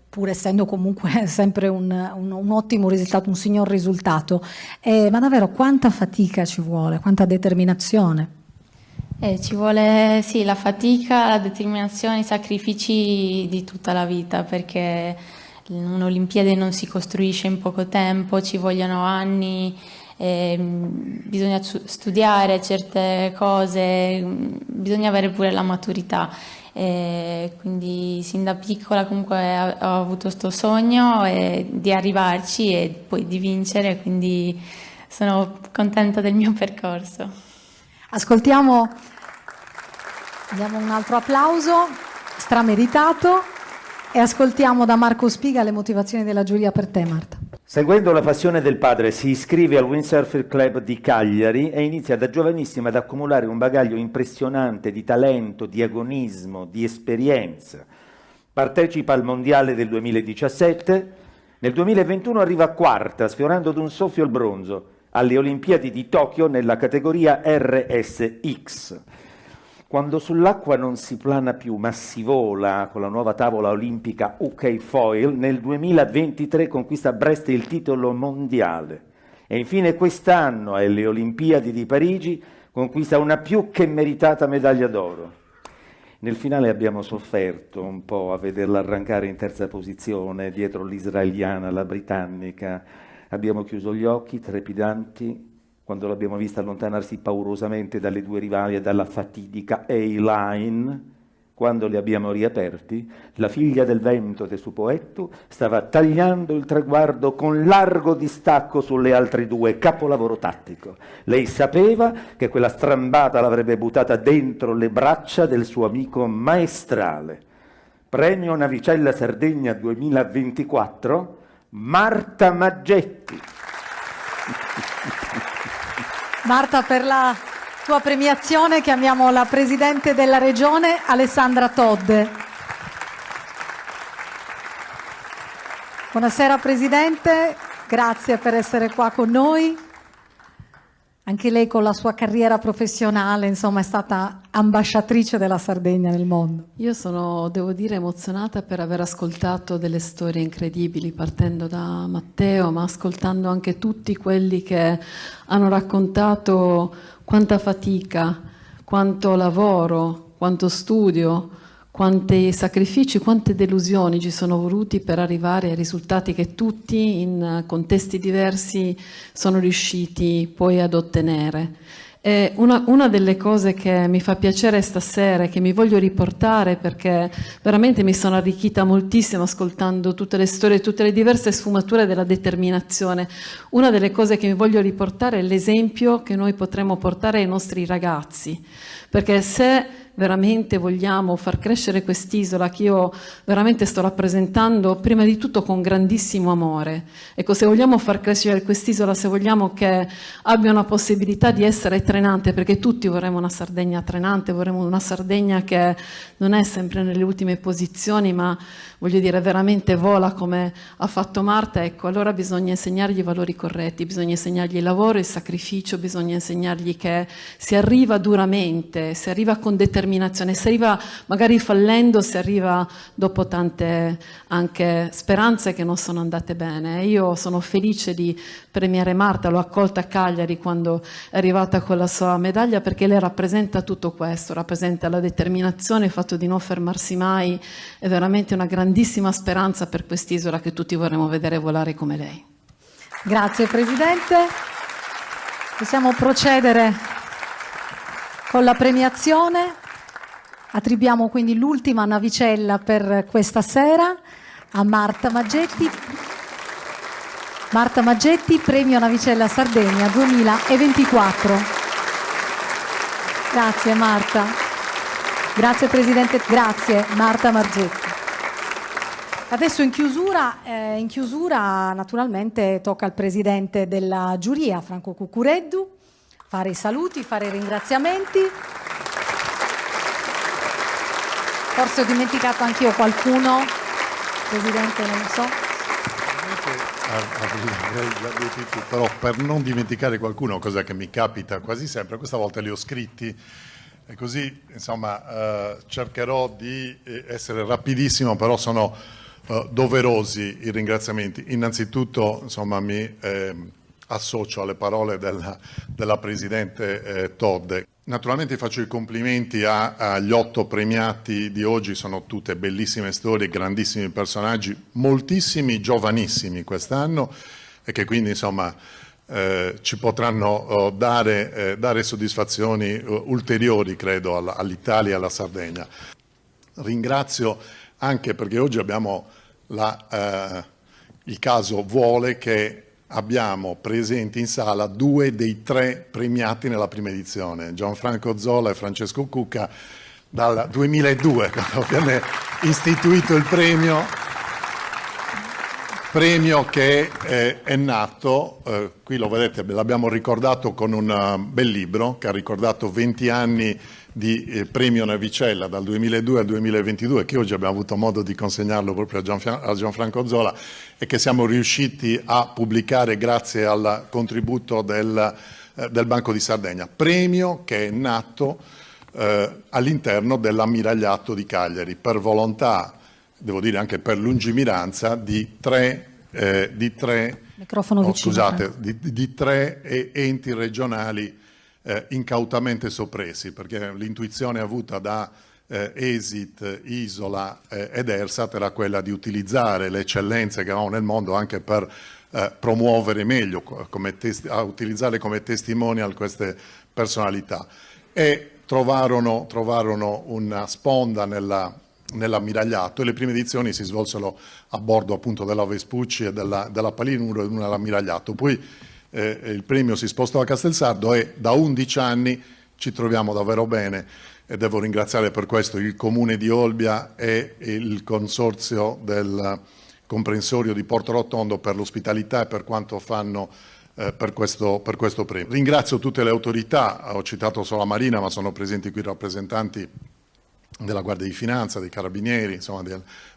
pur essendo comunque sempre un ottimo risultato, un signor risultato. Ma davvero quanta fatica ci vuole, quanta determinazione? Ci vuole sì, la fatica, la determinazione, i sacrifici di tutta la vita, perché un'Olimpiade non si costruisce in poco tempo, ci vogliono anni, bisogna studiare certe cose, bisogna avere pure la maturità. Quindi sin da piccola comunque ho avuto questo sogno di arrivarci e poi di vincere, quindi sono contenta del mio percorso. Ascoltiamo, diamo un altro applauso, strameritato, e ascoltiamo da Marco Spiga le motivazioni della giuria per te, Marta. Seguendo la passione del padre si iscrive al Windsurfing Club di Cagliari e inizia da giovanissima ad accumulare un bagaglio impressionante di talento, di agonismo, di esperienza. Partecipa al Mondiale del 2017, nel 2021 arriva quarta, sfiorando d'un soffio il bronzo, alle Olimpiadi di Tokyo nella categoria RSX. Quando sull'acqua non si plana più ma si vola con la nuova tavola olimpica UK Foil, nel 2023 conquista a Brest il titolo mondiale e infine quest'anno alle Olimpiadi di Parigi conquista una più che meritata medaglia d'oro. Nel finale abbiamo sofferto un po' a vederla arrancare in terza posizione dietro l'israeliana, la britannica. Abbiamo chiuso gli occhi trepidanti quando l'abbiamo vista allontanarsi paurosamente dalle due rivali e dalla fatidica A-Line, quando li abbiamo riaperti, la figlia del vento de suo poetto stava tagliando il traguardo con largo distacco sulle altre due, capolavoro tattico. Lei sapeva che quella strambata l'avrebbe buttata dentro le braccia del suo amico maestrale. Premio Navicella Sardegna 2024, Marta Maggetti. Marta, per la tua premiazione chiamiamo la Presidente della Regione, Alessandra Todde. Buonasera Presidente, grazie per essere qua con noi. Anche lei con la sua carriera professionale, insomma, è stata ambasciatrice della Sardegna nel mondo. Io sono, devo dire, emozionata per aver ascoltato delle storie incredibili, partendo da Matteo, ma ascoltando anche tutti quelli che hanno raccontato quanta fatica, quanto lavoro, quanto studio, quanti sacrifici, quante delusioni ci sono voluti per arrivare ai risultati che tutti in contesti diversi sono riusciti poi ad ottenere. E una delle cose che mi fa piacere stasera e che mi voglio riportare, perché veramente mi sono arricchita moltissimo ascoltando tutte le storie, tutte le diverse sfumature della determinazione, una delle cose che mi voglio riportare è l'esempio che noi potremmo portare ai nostri ragazzi, perché se veramente vogliamo far crescere quest'isola, che io veramente sto rappresentando prima di tutto con grandissimo amore. Ecco, se vogliamo far crescere quest'isola, se vogliamo che abbia una possibilità di essere trainante, perché tutti vorremmo una Sardegna trainante, vorremmo una Sardegna che non è sempre nelle ultime posizioni, ma voglio dire veramente vola come ha fatto Marta, ecco, allora bisogna insegnargli i valori corretti, bisogna insegnargli il lavoro, il sacrificio, bisogna insegnargli che si arriva duramente, si arriva con determinazione, si arriva magari fallendo, si arriva dopo tante anche speranze che non sono andate bene. Io sono felice di premiare Marta, l'ho accolta a Cagliari quando è arrivata con la sua medaglia, perché lei rappresenta tutto questo, rappresenta la determinazione, il fatto di non fermarsi mai, è veramente una grandissima speranza per quest'isola che tutti vorremmo vedere volare come lei. Grazie Presidente. Possiamo procedere con la premiazione. Attribuiamo quindi l'ultima navicella per questa sera a Marta Maggetti. Marta Maggetti, premio Navicella Sardegna 2024. Grazie Marta. Grazie Presidente, grazie Marta Maggetti. Adesso in chiusura naturalmente tocca al Presidente della giuria, Franco Cuccureddu, fare i saluti, fare i ringraziamenti. Forse ho dimenticato anch'io qualcuno, Presidente, non lo so. Avrei già detto tutto, però per non dimenticare qualcuno, cosa che mi capita quasi sempre, questa volta li ho scritti e così insomma cercherò di essere rapidissimo, però sono doverosi i ringraziamenti. Innanzitutto insomma mi associo alle parole della Presidente Todde. Naturalmente faccio i complimenti agli 8 premiati di oggi, sono tutte bellissime storie, grandissimi personaggi, moltissimi giovanissimi quest'anno e che quindi insomma ci potranno dare soddisfazioni ulteriori, credo, all'Italia e alla Sardegna. Ringrazio anche perché oggi abbiamo il caso vuole che abbiamo presenti in sala 2 dei 3 premiati nella prima edizione, Gianfranco Zola e Francesco Cucca, dal 2002, quando abbiamo istituito il premio che è nato, qui lo vedete, l'abbiamo ricordato con un bel libro che ha ricordato 20 anni di premio Navicella dal 2002 al 2022, che oggi abbiamo avuto modo di consegnarlo proprio a Gianfranco Zola e che siamo riusciti a pubblicare grazie al contributo del Banco di Sardegna. Premio che è nato all'interno dell'ammiragliato di Cagliari per volontà, devo dire anche per lungimiranza, di tre enti regionali incautamente soppressi, perché l'intuizione avuta da Esit, Isola ed Ersat era quella di utilizzare le eccellenze che avevamo nel mondo anche per promuovere meglio, a utilizzare come testimonial queste personalità. E trovarono una sponda nell'ammiragliato, e le prime edizioni si svolsero a bordo appunto della Vespucci e della Palinuro e una all'ammiragliato. Poi il premio si spostò a Castelsardo e da 11 anni ci troviamo davvero bene, e devo ringraziare per questo il Comune di Olbia e il Consorzio del Comprensorio di Porto Rotondo per l'ospitalità e per quanto fanno per questo premio. Ringrazio tutte le autorità, ho citato solo la Marina, ma sono presenti qui rappresentanti della Guardia di Finanza, dei Carabinieri, insomma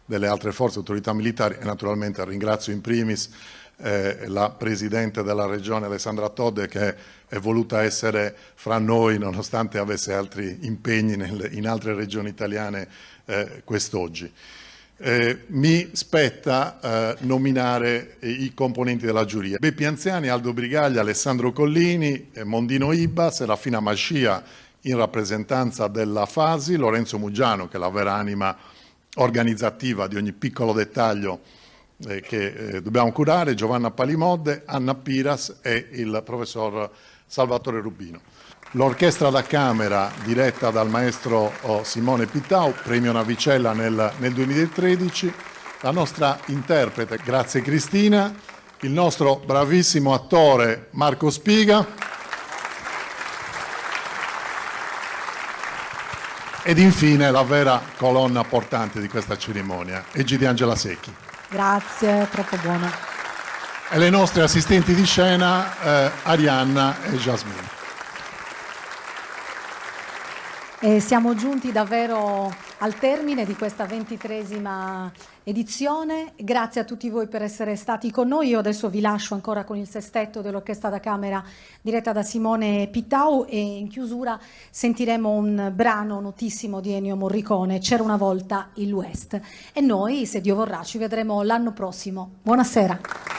delle altre forze, autorità militari, e naturalmente ringrazio in primis la Presidente della Regione Alessandra Todde, che è voluta essere fra noi nonostante avesse altri impegni in altre regioni italiane quest'oggi. Mi spetta nominare i componenti della giuria: Beppi Anziani, Aldo Brigaglia, Alessandro Collini, Mondino Ibba, Serafina Mascia in rappresentanza della Fasi, Lorenzo Muggiano, che è la vera anima organizzativa di ogni piccolo dettaglio che dobbiamo curare, Giovanna Palimodde, Anna Piras e il professor Salvatore Rubino. L'orchestra da camera diretta dal maestro Simone Pittau, premio Navicella nel 2013, la nostra interprete, grazie Cristina, il nostro bravissimo attore Marco Spiga ed infine la vera colonna portante di questa cerimonia, Egidi Angela Secchi. Grazie, troppo buono. E le nostre assistenti di scena Arianna e Jasmine. E siamo giunti davvero al termine di questa 23esima edizione. Grazie a tutti voi per essere stati con noi. Io adesso vi lascio ancora con il sestetto dell'Orchestra da Camera diretta da Simone Pittau, e in chiusura sentiremo un brano notissimo di Ennio Morricone, C'era una volta il West. E noi, se Dio vorrà, ci vedremo l'anno prossimo. Buonasera.